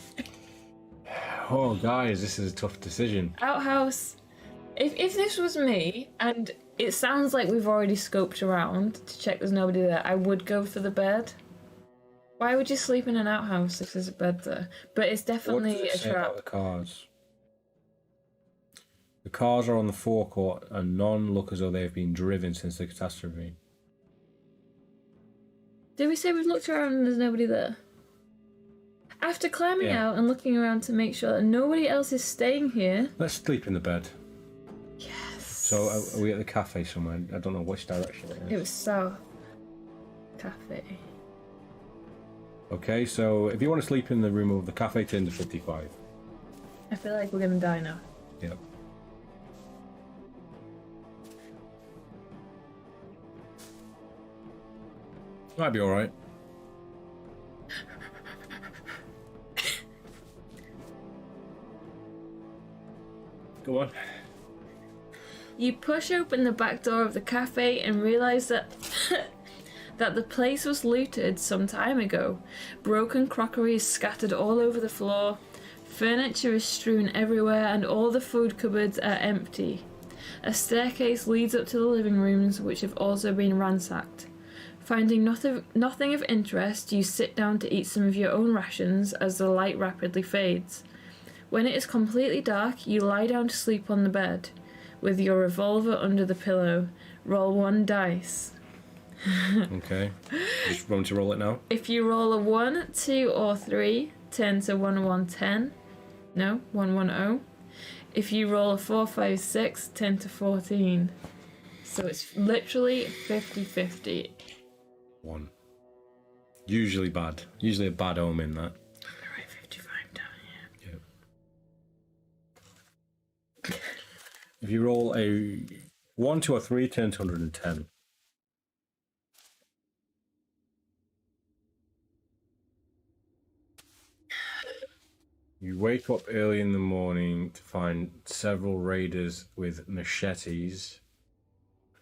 Oh, guys, this is a tough decision. Outhouse. If this was me, and it sounds like we've already scoped around to check there's nobody there, I would go for the bed. Why would you sleep in an outhouse if there's a bed there? But it's What definitely does it a say about trap. the cars? The cars are on the forecourt and none look as though they have been driven since the catastrophe. Did we say we've looked around and there's nobody there? After climbing Yeah. out and looking around to make sure that nobody else is staying here. Let's sleep in the bed. Yes. So are we at the cafe somewhere? I don't know which direction it It is. was South Cafe. Okay, so if you want to sleep in the room of the cafe, turn to 55. I feel like we're gonna die now. Yep. Might be alright. Go on. You push open the back door of the cafe and realize that that the place was looted some time ago. Broken crockery is scattered all over the floor, furniture is strewn everywhere, and all the food cupboards are empty. A staircase leads up to the living rooms, which have also been ransacked. Finding nothing of interest, you sit down to eat some of your own rations as the light rapidly fades. When it is completely dark, you lie down to sleep on the bed, with your revolver under the pillow. Roll 1 dice. Okay. Just want to roll it now? If you roll a 1, 2, or 3, turn to 1110. No, 110. If you roll a 4, 5, 6, turn to 14. So it's literally 50-50. 1. Usually bad. Usually a bad omen, that. Alright, 55 down here. Yep. If you roll a 1, 2, or 3, turn to 110. You wake up early in the morning to find several raiders with machetes.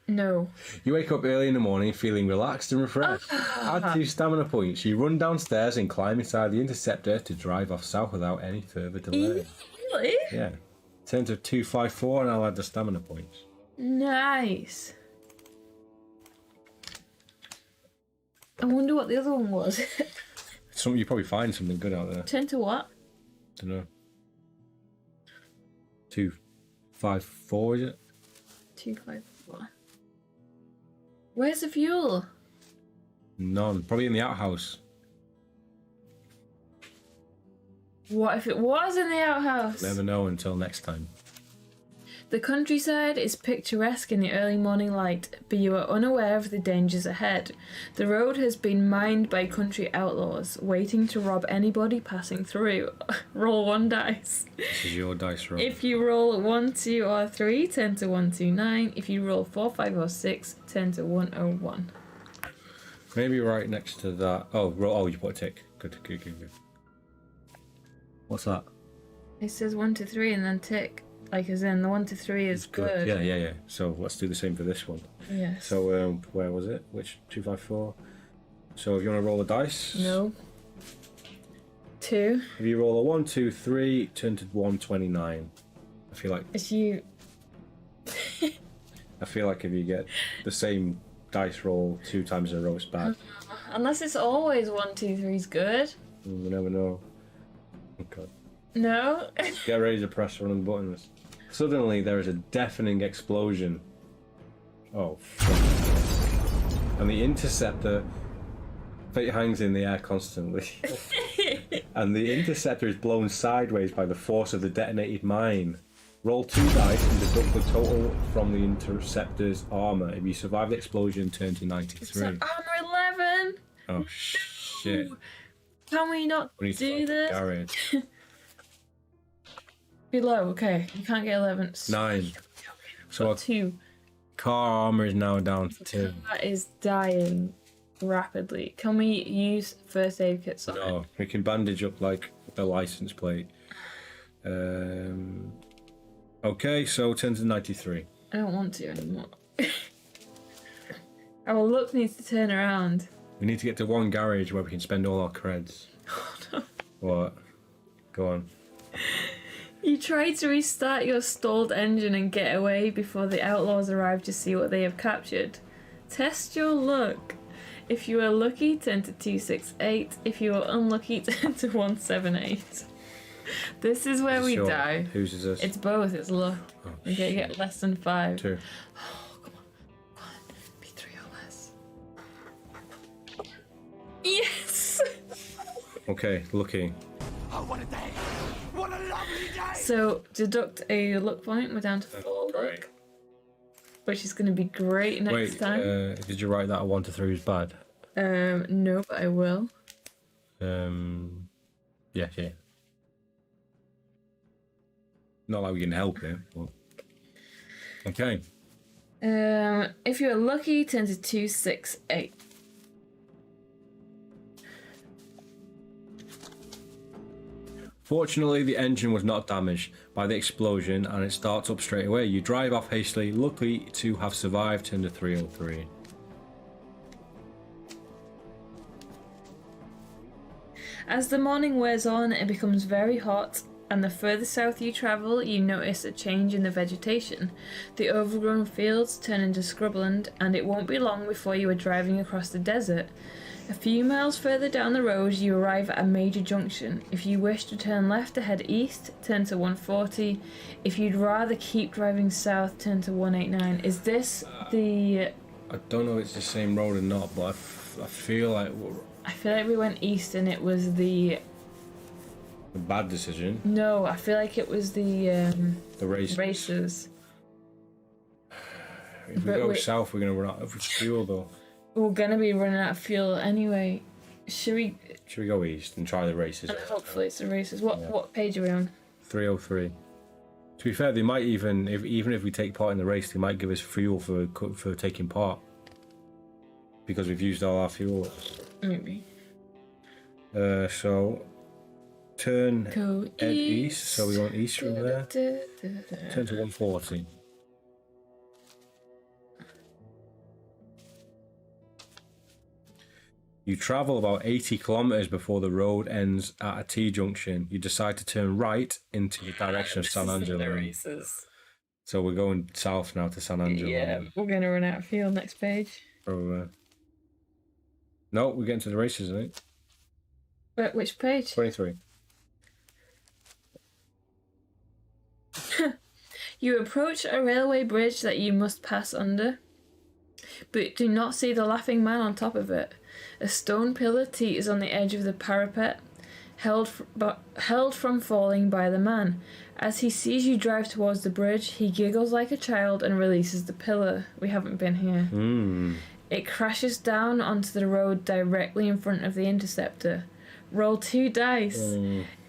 No. You wake up early in the morning feeling relaxed and refreshed. Add 2 stamina points. You run downstairs and climb inside the interceptor to drive off south without any further delay. Really? Yeah. Turn to 254 and I'll add the stamina points. Nice. I wonder what the other one was. You probably find something good out there. Turn to what? Don't know. 254 is it? 254. Where's the fuel? None. Probably in the outhouse. What if it was in the outhouse? Never know until next time. The countryside is picturesque in the early morning light, but you are unaware of the dangers ahead. The road has been mined by country outlaws, waiting to rob anybody passing through. Roll 1 dice. This is your dice roll. If you roll 1, 2, or 3, turn to 129. If you roll 4, 5, or 6, turn to 101. Maybe right next to that. Oh, you put a tick. Good. What's that? It says 1 to 3 and then tick. Like as in the 1 to 3 is good. Yeah. So let's do the same for this one. Yes. So where was it? Which 254? So if you want to roll the dice. No. 2. If you roll a 1, 2, 3, turn to 129. I feel like It's you. if you get the same dice roll 2 times in a row, it's bad. Unless it's always 1, 2, 3 is good. You never know. Okay. No. Get ready to press one of the buttons. Suddenly, there is a deafening explosion. Oh, fuck. And the interceptor hangs in the air constantly. And the interceptor is blown sideways by the force of the detonated mine. Roll 2 dice and deduct the total from the interceptor's armor. If you survive the explosion, turn to 93. So armor 11. Oh, shit. Can we not We need to do find the this? garage. Below, okay. You can't get 11. 9. So our 2. car armor is now down to 2. That is dying rapidly. Can we use first aid kits on it? No, we can bandage up like the license plate. Okay, so 10 to 93. I don't want to anymore. Our luck needs to turn around. We need to get to one garage where we can spend all our creds. Oh, no. What? Go on. You tried to restart your stalled engine and get away before the outlaws arrive to see what they have captured. Test your luck. If you are lucky, turn to 268. If you are unlucky, turn to 178. This is where we Sure. die. Whose is this? It's both, it's luck. Oh, You get less than 5. 2. Oh, come on. Come on. Be 3 or less. Yes! Okay, lucky. Oh, what a day! What a lovely day! So, deduct a luck point. We're down to 4 Great. luck. Which is going to be great next Wait, time. did you write that a 1 to 3 was bad? No, but I will. Yeah. Not like we can help it. But... Okay. If you're lucky, turn to 268. Fortunately, the engine was not damaged by the explosion and it starts up straight away. You drive off hastily, lucky to have survived, turn to 303. As the morning wears on, it becomes very hot, and the further south you travel, you notice a change in the vegetation. The overgrown fields turn into scrubland, and it won't be long before you are driving across the desert. A few miles further down the road, you arrive at a major junction. If you wish to turn left to head east, turn to 140. If you'd rather keep driving south, turn to 189. Is this the... I don't know if it's the same road or not, but I feel like I feel like we went east and it was the... a bad decision. No, I feel like it was the The race. races. If we But go wait. south, we're going to run out of fuel though. We're gonna be running out of fuel anyway. Should we... Should we go east and try the races? And hopefully it's the races. What Yeah. what page are we on? 303. To be fair, they might even if we take part in the race, they might give us fuel for taking part because we've used all our fuel. Maybe. So turn Go head east. So we want east from there. Turn to 140. You travel about 80 kilometers before the road ends at a T-junction. You decide to turn right into the direction of San Angelo. races. So we're going south now to San Angelo. Yeah, we're gonna run out of fuel. Next page. So, no, we're getting to the races, I think. Wait, which page? 23. You approach a railway bridge that you must pass under, but do not see the laughing man on top of it. A stone pillar teeters on the edge of the parapet, held from falling by the man. As he sees you drive towards the bridge, he giggles like a child and releases the pillar. We haven't been here. It crashes down onto the road directly in front of the interceptor. Roll 2 dice.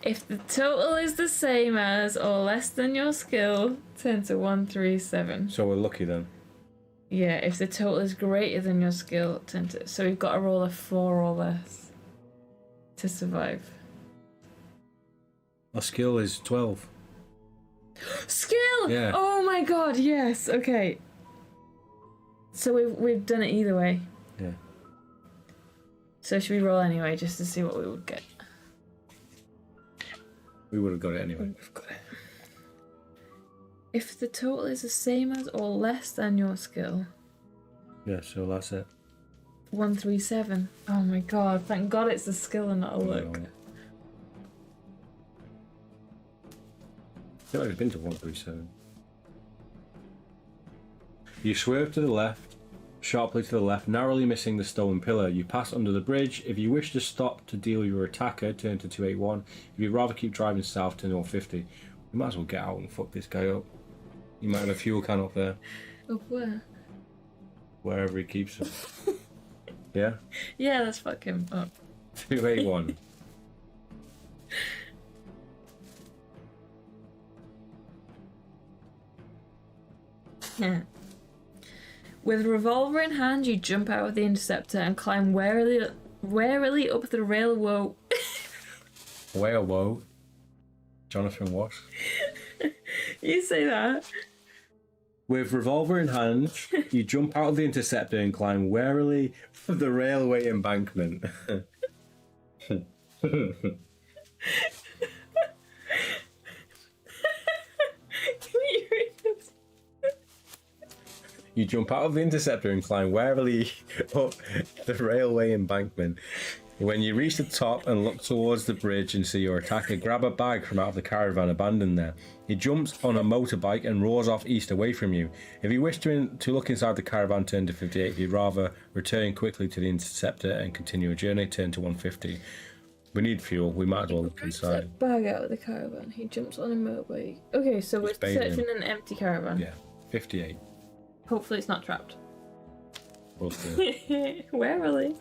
If the total is the same as or less than your skill, turn to 137. So we're lucky then. Yeah, if the total is greater than your skill, turn to... So we've got to roll a 4 or less to survive. Our skill is 12. Skill! Yeah. Oh my god, yes. Okay. So we've done it either way. Yeah. So should we roll anyway, just to see what we would get? We would have got it anyway. We've got it. If the total is the same as or less than your skill, Yeah, so that's it. 137. Oh my god, thank god it's the skill and not a look. I feel like I've been to 137. You swerve to the left, sharply to the left, narrowly missing the stone pillar. You pass under the bridge. If you wish to stop to deal your attacker, turn to 281. If you'd rather keep driving south, turn to 150. We might as well get out and fuck this guy up. He might have a fuel can up there. Up where? Wherever he keeps them. Yeah? Yeah, let's fuck him up. 281. With revolver in hand, you jump out of the interceptor and climb warily up the railway. Whale woe. Jonathan what? You say that. With revolver in hand, you jump out of the interceptor and climb warily up the railway embankment. Can you read this? You jump out of the interceptor and climb warily up the railway embankment. When you reach the top and look towards the bridge and see your attacker, grab a bag from out of the caravan abandoned there. He jumps on a motorbike and roars off east away from you. If you wish to look inside the caravan, turn to 58. If you'd rather return quickly to the interceptor and continue a journey, turn to 150. We need fuel. We might as well look inside. A bag out of the caravan. He jumps on a motorbike. Okay, so we're searching an empty caravan. Yeah, 58. Hopefully it's not trapped. We'll see. Warily.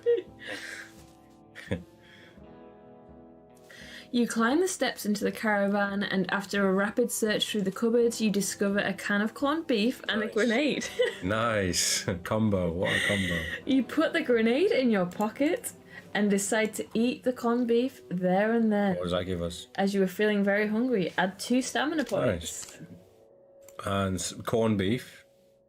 You climb the steps into the caravan, and after a rapid search through the cupboards, you discover a can of corned beef and a grenade. Nice. Combo. What a combo. You put the grenade in your pocket and decide to eat the corned beef there and then. What does that give us? As you were feeling very hungry, add 2 stamina points. Nice. And corned beef.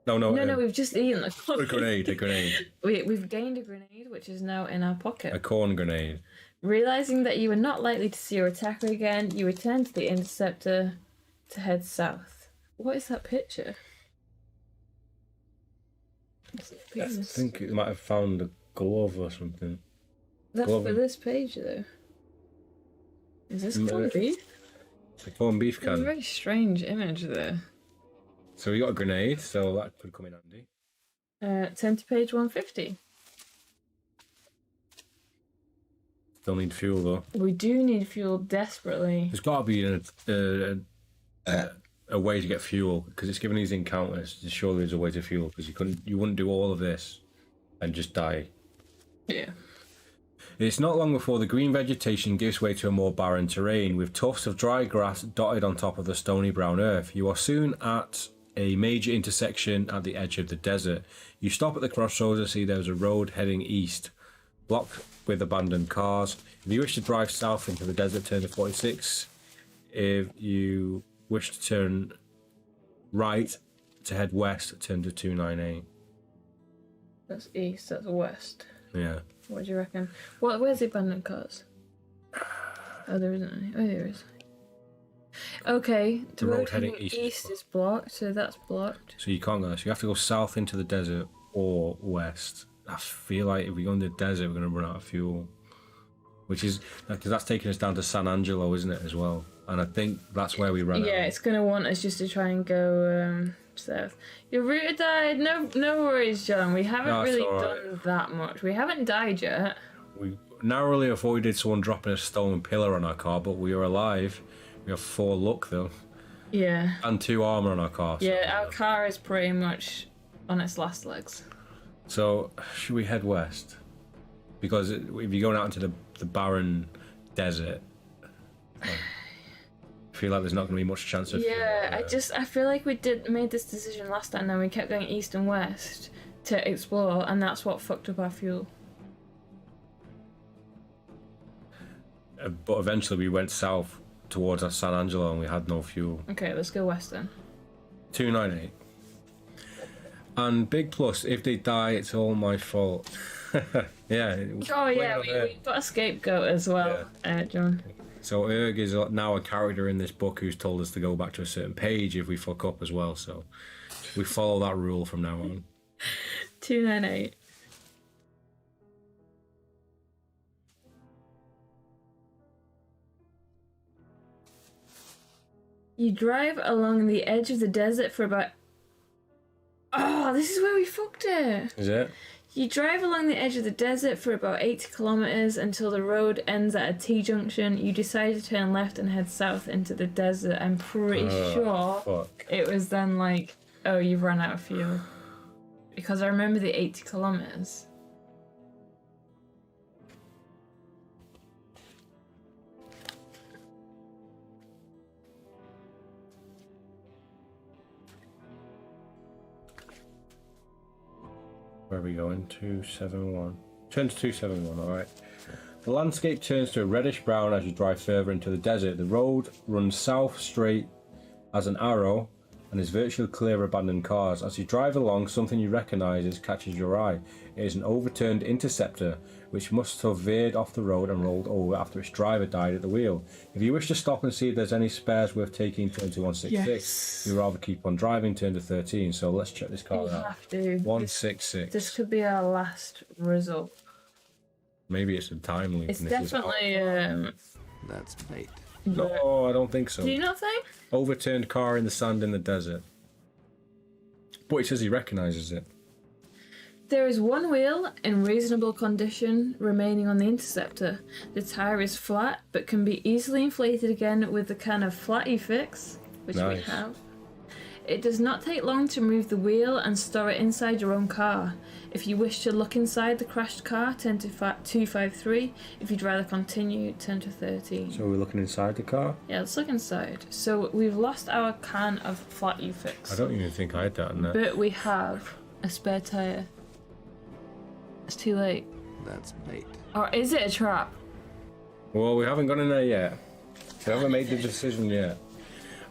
No, we've just eaten a grenade. A grenade. We've gained a grenade, which is now in our pocket. A corn grenade. Realizing that you were not likely to see your attacker again, you return to the interceptor to head south. What is that picture? I think it might have found a glove or something. That's for this page, though. Is this corned beef? It's a corned beef It's a can. very strange image there. So we got a grenade, so that could come in handy. Turn to page 150. Still need fuel though. We do need fuel desperately. There's got to be a way to get fuel because it's given these encounters. Surely there's a way to fuel because you wouldn't do all of this and just die. Yeah. It's not long before the green vegetation gives way to a more barren terrain with tufts of dry grass dotted on top of the stony brown earth. You are soon at a major intersection at the edge of the desert. You stop at the crossroads and see there's a road heading east, blocked with abandoned cars. If you wish to drive south into the desert, turn to 46. If you wish to turn right to head west, turn to 298. That's east, that's west. Yeah. What do you reckon? Where's the abandoned cars? Oh, there isn't any. Oh, there is. Okay, the road heading east is blocked, so that's blocked. So you can't go. So you have to go south into the desert or west. I feel like if we go into the desert, we're going to run out of fuel. Which is, because that's taking us down to San Angelo, isn't it, as well? And I think that's where we run out. Yeah, it's going to want us just to try and go south. Your router died. No worries, John. We haven't really done that much. We haven't died yet. We narrowly avoided someone dropping a stone pillar on our car, but we are alive. We have 4 luck, though. Yeah. And 2 armor on our car. Yeah, our car is pretty much on its last legs. So, should we head west? Because if you're going out into the barren desert, I feel like there's not going to be much chance of... Yeah, I feel like we made this decision last time, and we kept going east and west to explore, and that's what fucked up our fuel. But eventually we went south towards San Angelo and we had no fuel. Okay, let's go west then. 298. And big plus, if they die, it's all my fault. Yeah. Oh yeah, we've got a scapegoat as well, John. So Erg is now a character in this book who's told us to go back to a certain page if we fuck up as well. So we follow that rule from now on. 298. You drive along the edge of the desert for about... Oh, this is where we fucked it. Is it? You drive along the edge of the desert for about 80 kilometers until the road ends at a T-junction. You decide to turn left and head south into the desert. I'm pretty sure it was then like, oh, you've run out of fuel. Because I remember the 80 kilometers. Where are we going? 271. Turn to 271, alright. The landscape turns to a reddish brown as you drive further into the desert. The road runs south straight as an arrow and is virtually clear of abandoned cars. As you drive along, something you recognise catches your eye. It is an overturned Interceptor, which must have veered off the road and rolled over after its driver died at the wheel. If you wish to stop and see if there's any spares worth taking, turn to 166. Yes. You'd rather keep on driving, turn to 13. So let's check this car We out. have to. 166. This could be our last result. Maybe it's a time loop. It's and this is definitely. That's bait. No, I don't think so. Do you not think? Overturned car in the sand in the desert. But it says he recognises it. There is one wheel in reasonable condition remaining on the Interceptor. The tyre is flat but can be easily inflated again with the kind of flatty fix, which we Nice. have. It does not take long to move the wheel and store it inside your own car. If you wish to look inside the crashed car, turn to 253. If you'd rather continue, turn to 13. So we're looking inside the car? Yeah, let's look inside. So we've lost our can of flat fix. I don't even think I had that in there. But we have a spare tyre. It's too late. That's bait. Or is it a trap? Well, we haven't gone in there yet. We haven't made the decision yet.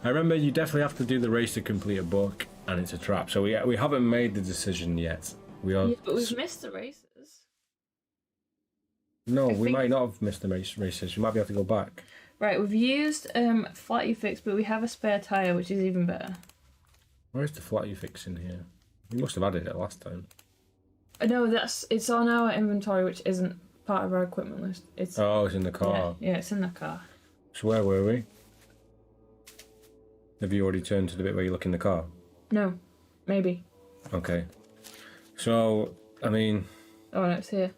I remember you definitely have to do the race to complete a book, and it's a trap. So we haven't made the decision yet. We are. Yeah, but we've missed the races. No, I we think- might not have missed the races. We might be able to go back. Right, we've used flatty fix, but we have a spare tyre, which is even better. Where's the flat you fix in here? We must have added it last time. No, it's on our inventory, which isn't part of our equipment list. It's Oh, it's in the car. yeah, it's in the car. So where were we? Have you already turned to the bit where you look in the car? No, maybe. Okay. So, I mean, Oh, no, it's here.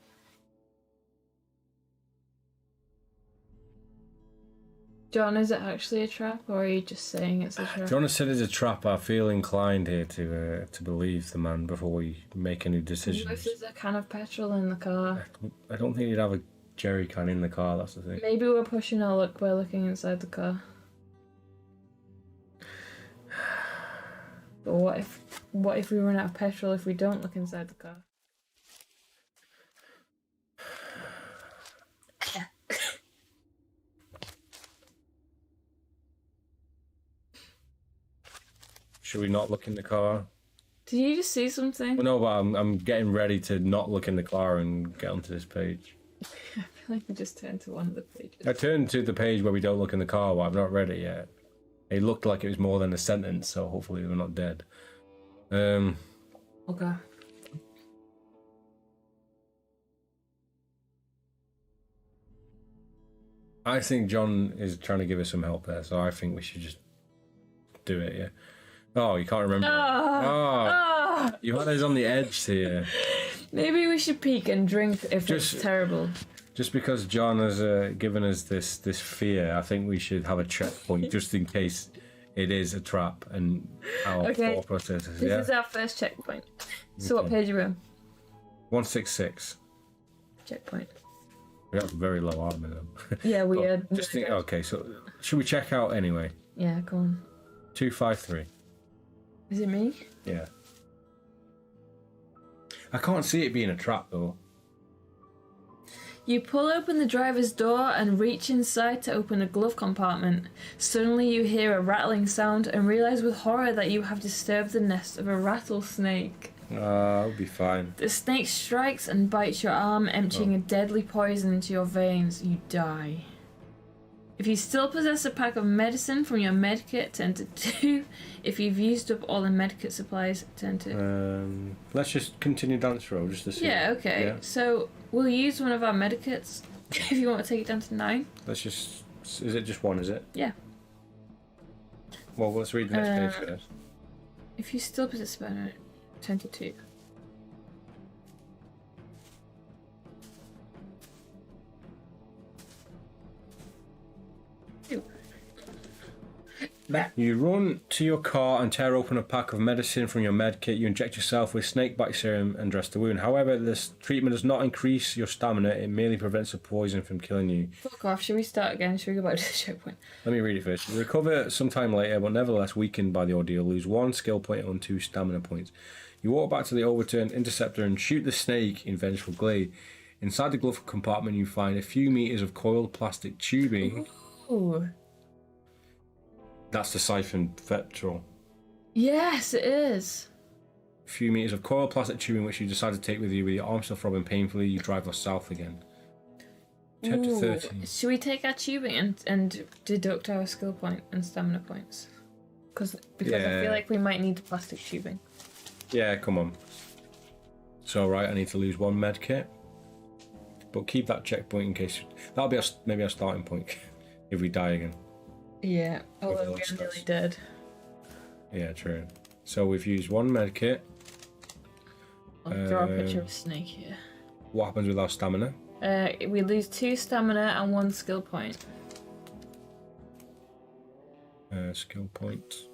John, is it actually a trap, or are you just saying it's a trap? John said it's a trap. I feel inclined here to believe the man before we make any What if decisions. there's a can of petrol in the car? I don't think you'd have a jerry can in the car. That's the thing. Maybe we're pushing our luck by looking inside the car. But what if we run out of petrol if we don't look inside the car? Should we not look in the car? Did you just see something? Well, no, but I'm getting ready to not look in the car and get onto this page. I feel like we just turned to one of the pages. I turned to the page where we don't look in the car, but I've not read it yet. It looked like it was more than a sentence, so hopefully we're not dead. Okay. I think John is trying to give us some help there, so I think we should just do it, yeah? Oh, you can't remember. Oh, you had us on the edge here. Maybe we should peek and drink if Just- it's terrible. Just because John has given us this fear, I think we should have a checkpoint just in case it is a trap and our Okay. thought processes. This Yeah, is our first checkpoint. So what Okay. page are we on? 166. Checkpoint. We have very low armor though. Yeah, we But had. just think. Okay, so should we check out anyway? Yeah, go on. 253. Is it me? Yeah. I can't see it being a trap though. You pull open the driver's door and reach inside to open a glove compartment. Suddenly you hear a rattling sound and realize with horror that you have disturbed the nest of a rattlesnake. I'll be fine. The snake strikes and bites your arm, emptying a deadly poison into your veins. You die. If you still possess a pack of medicine from your medkit, turn to 2. If you've used up all the medkit supplies, turn to... Let's just continue down this road just to see. Yeah, okay. Yeah. So we'll use one of our medikits if you want to take it down to 9. Let's just. Is it just one? Is it? Yeah. Well, let's read the next page first. If you still possess a pack, turn to 2. You run to your car and tear open a pack of medicine from your med kit. You inject yourself with snakebite serum and dress the wound. However, this treatment does not increase your stamina. It merely prevents the poison from killing you. Fuck off. Should we start again? Should we go back to the checkpoint? Let me read it first. You recover sometime later, but nevertheless weakened by the ordeal. Lose 1 skill point and 2 stamina points. You walk back to the overturned interceptor and shoot the snake in vengeful glee. Inside the glove compartment, you find a few meters of coiled plastic tubing. Ooh. That's the siphon petrol. Yes, it is. A few meters of coiled plastic tubing, which you decide to take with you. With your arm still throbbing painfully, you drive us south again. 10 to 13. Should we take our tubing and deduct our skill point and stamina points? Because I feel like we might need the plastic tubing. Yeah, come on. So, right, I need to lose 1 med kit. But keep that checkpoint in case... That'll be maybe our starting point if we die again. Yeah, although we are nearly dead. Yeah, true. So we've used 1 med kit. I'll draw a picture of Snake here. What happens with our stamina? We lose 2 stamina and 1 skill point. Skill points.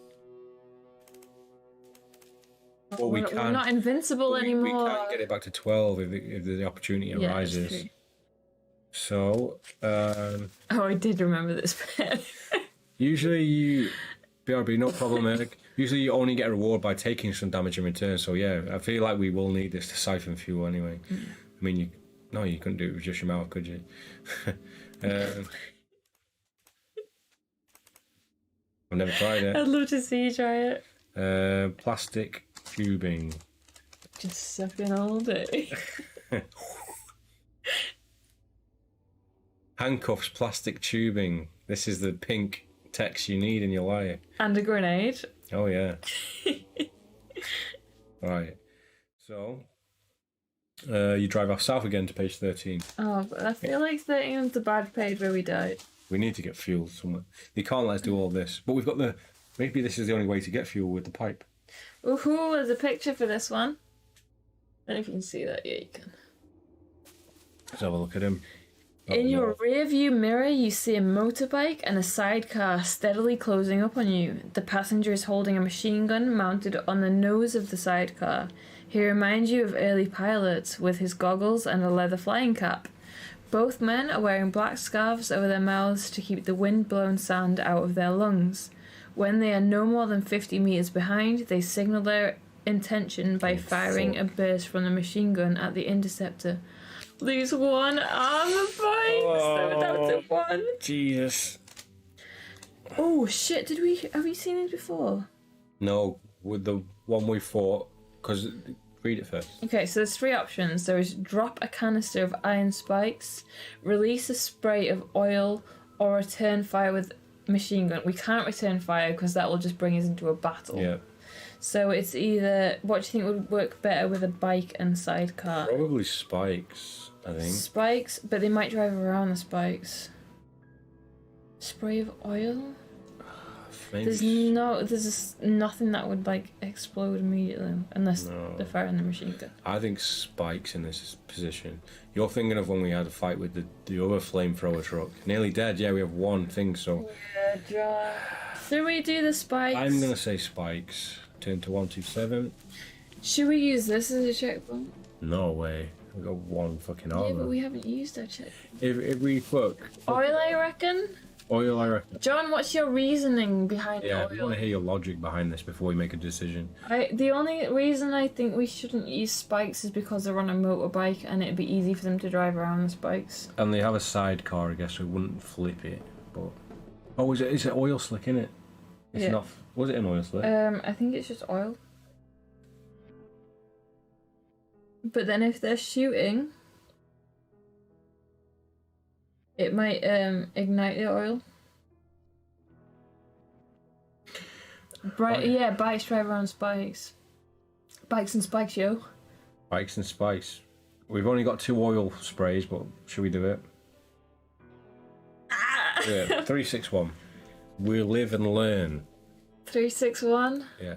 Well, we're not invincible anymore. We can get it back to 12 if the opportunity arises. That's true. So, oh, I did remember this bit. Usually you... BRB, no problem, Eric. Usually you only get a reward by taking some damage in return. So yeah, I feel like we will need this to siphon fuel anyway. I mean, you couldn't do it with just your mouth, could you? I've never tried it. I'd love to see you try it. Plastic tubing. Just sucking all day. Handcuffs, plastic tubing. This is the pink text you need in your life. And a grenade. Oh yeah. Right. So you drive off south again to page 13. Oh, but I feel like 13 was the bad page where we died. We need to get fuel somewhere. They can't let us do all this. But we've got maybe this is the only way to get fuel with the pipe. Ooh, there's a picture for this one. I don't know if you can see that. Yeah, you can. Let's have a look at him. In your rear view mirror, you see a motorbike and a sidecar steadily closing up on you. The passenger is holding a machine gun mounted on the nose of the sidecar. He reminds you of early pilots with his goggles and a leather flying cap. Both men are wearing black scarves over their mouths to keep the wind-blown sand out of their lungs. When they are no more than 50 meters behind, they signal their intention by firing a burst from the machine gun at the interceptor. Lose 1 arm of bike. So down to 1. Jesus. Oh shit! Have we seen it before? No, with the one we fought. Because read it first. Okay, so there's 3 options. There is drop a canister of iron spikes, release a spray of oil, or return fire with machine gun. We can't return fire because that will just bring us into a battle. Yeah. So it's either, what do you think would work better with a bike and sidecar? Probably spikes, I think. Spikes, but they might drive around the spikes. Spray of oil? Maybe. There's nothing that would like explode immediately unless they're firing the machine gun. I think spikes in this position. You're thinking of when we had a fight with the other flamethrower truck. Nearly dead, yeah, we have 1 thing, so... Yeah, John. Should we do the spikes? I'm going to say spikes. Turn to 127. Should we use this as a checkpoint? No way. We've got 1 fucking armor. Yeah, but we haven't used our checkpoint. If we fuck... Oil, I reckon? Oil, I reckon. John, what's your reasoning behind Yeah, oil? we want to hear your logic behind this before we make a decision. The only reason I think we shouldn't use spikes is because they're on a motorbike and it'd be easy for them to drive around the spikes. And they have a sidecar, I guess, so we wouldn't flip it, but... Oh, is it oil slick, innit? It's not... Was it an oil slick? I think it's just oil. But then if they're shooting... It might ignite the oil. Yeah, bikes drive around spikes. Bikes and spikes, yo. Bikes and spikes. We've only got 2 oil sprays, but should we do it? Yeah, 361. We'll live and learn. 361? Yeah.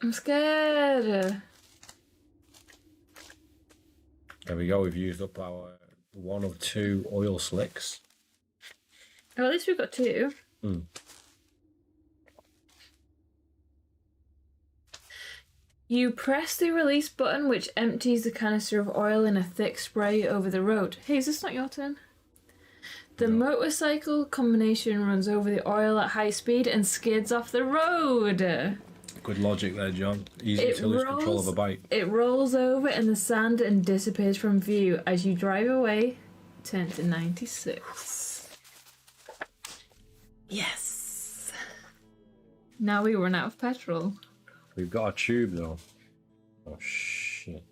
I'm scared. There we go, we've used up our 1 of 2 oil slicks. Oh, at least we've got 2. You press the release button, which empties the canister of oil in a thick spray over the road. Hey, is this not your turn? The motorcycle combination runs over the oil at high speed and skids off the road. Good logic there, John. Easy to lose control of a bike. It rolls over in the sand and disappears from view as you drive away. Turn to 96. Yes. Now we run out of petrol. We've got a tube though. Oh shit.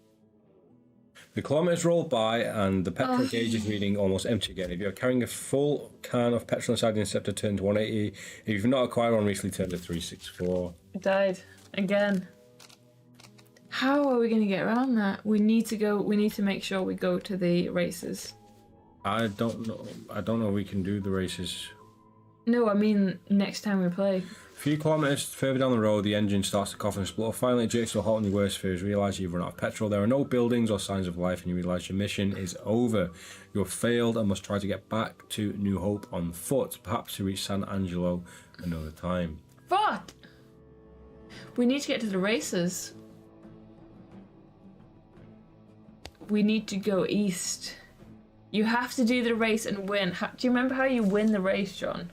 The kilometers roll by and the petrol gauge is reading almost empty again. If you're carrying a full can of petrol inside the Interceptor, turn to 180. If you've not acquired one recently, turn to 364. It died again. How are we going to get around that? We need to make sure we go to the races. I don't know if we can do the races. No, I mean next time we play. A few kilometers further down the road, the engine starts to cough and splutter. Finally, it jerks to a halt, and your worst fears realise you've run out of petrol. There are no buildings or signs of life, and you realise your mission is over. You have failed and must try to get back to New Hope on foot, perhaps to reach San Angelo another time. Fuck! We need to get to the races. We need to go east. You have to do the race and win. Do you remember how you win the race, John?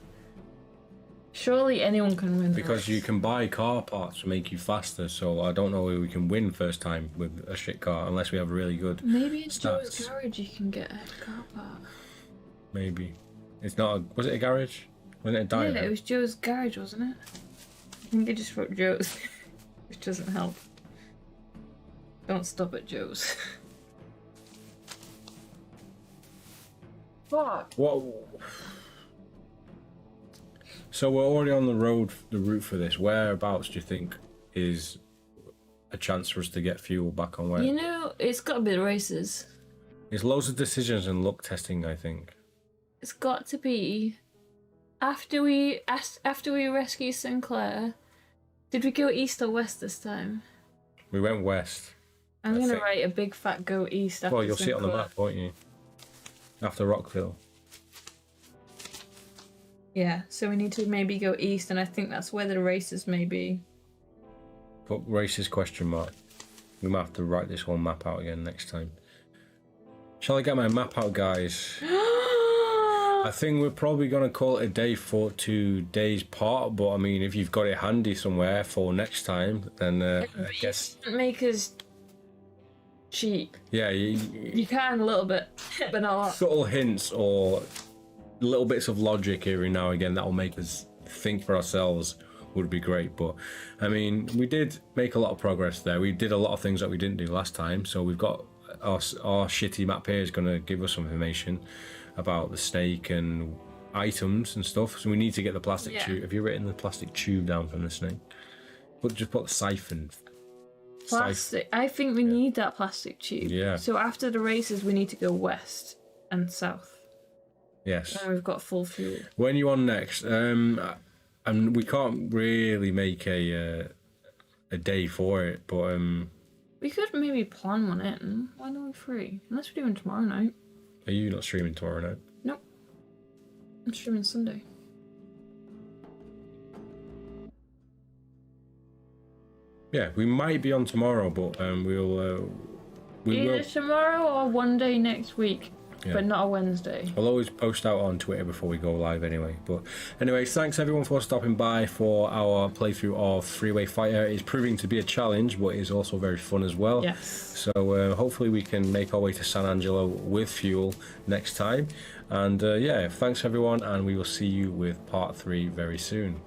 Surely anyone can win the Because race. you can buy car parts to make you faster, so I don't know if we can win first time with a shit car unless we have really good Maybe it's stats. Joe's garage you can get a car park. Maybe. It's not was it a garage? Wasn't it a diner? Yeah, it was Joe's garage, wasn't it? I think they just wrote Joe's, which doesn't help. Don't stop at Joe's. Fuck. What? So we're already on the route for this. Whereabouts do you think is a chance for us to get fuel back on where? You know, it's got to be the races. It's loads of decisions and luck testing, I think. It's got to be after we rescue Sinclair. Did we go east or west this time? We went west. I'm I gonna think. write a big fat go east after Well, you'll see it on the Sinclair. map, won't you? After Rockville. Yeah, so we need to maybe go east, and I think that's where the races may be. Put races question mark. We might have to write this whole map out again next time. Shall I get my map out, guys? I think we're probably going to call it a day for today's part, but I mean, if you've got it handy somewhere for next time, then I guess... Make us cheap. Yeah, You can a little bit, but not a lot. subtle hints or little bits of logic every now and again that'll make us think for ourselves would be great. But I mean, we did make a lot of progress there. We did a lot of things that we didn't do last time, so we've got our shitty map here is going to give us some information about the snake and items and stuff, so we need to get the plastic tube. Have you written the plastic tube down from the snake? But just put the siphon. Plastic. I think we need that plastic tube. Yeah. So after the races, we need to go west and south. Yes. And we've got full fuel. When you on next? And we can't really make a day for it, but We could maybe plan one in. When are we free? Unless we're doing tomorrow night. are you not streaming tomorrow night? Nope. I'm streaming Sunday. Yeah, we might be on tomorrow, but we Either will. tomorrow or one day next week. Yeah. But not a Wednesday. I'll always post out on Twitter before we go live anyway. But anyway, thanks everyone for stopping by for our playthrough of Freeway Fighter. It's proving to be a challenge, but it's also very fun as well. Yes. So hopefully we can make our way to San Angelo with fuel next time. And yeah, thanks everyone, and we will see you with part 3 very soon.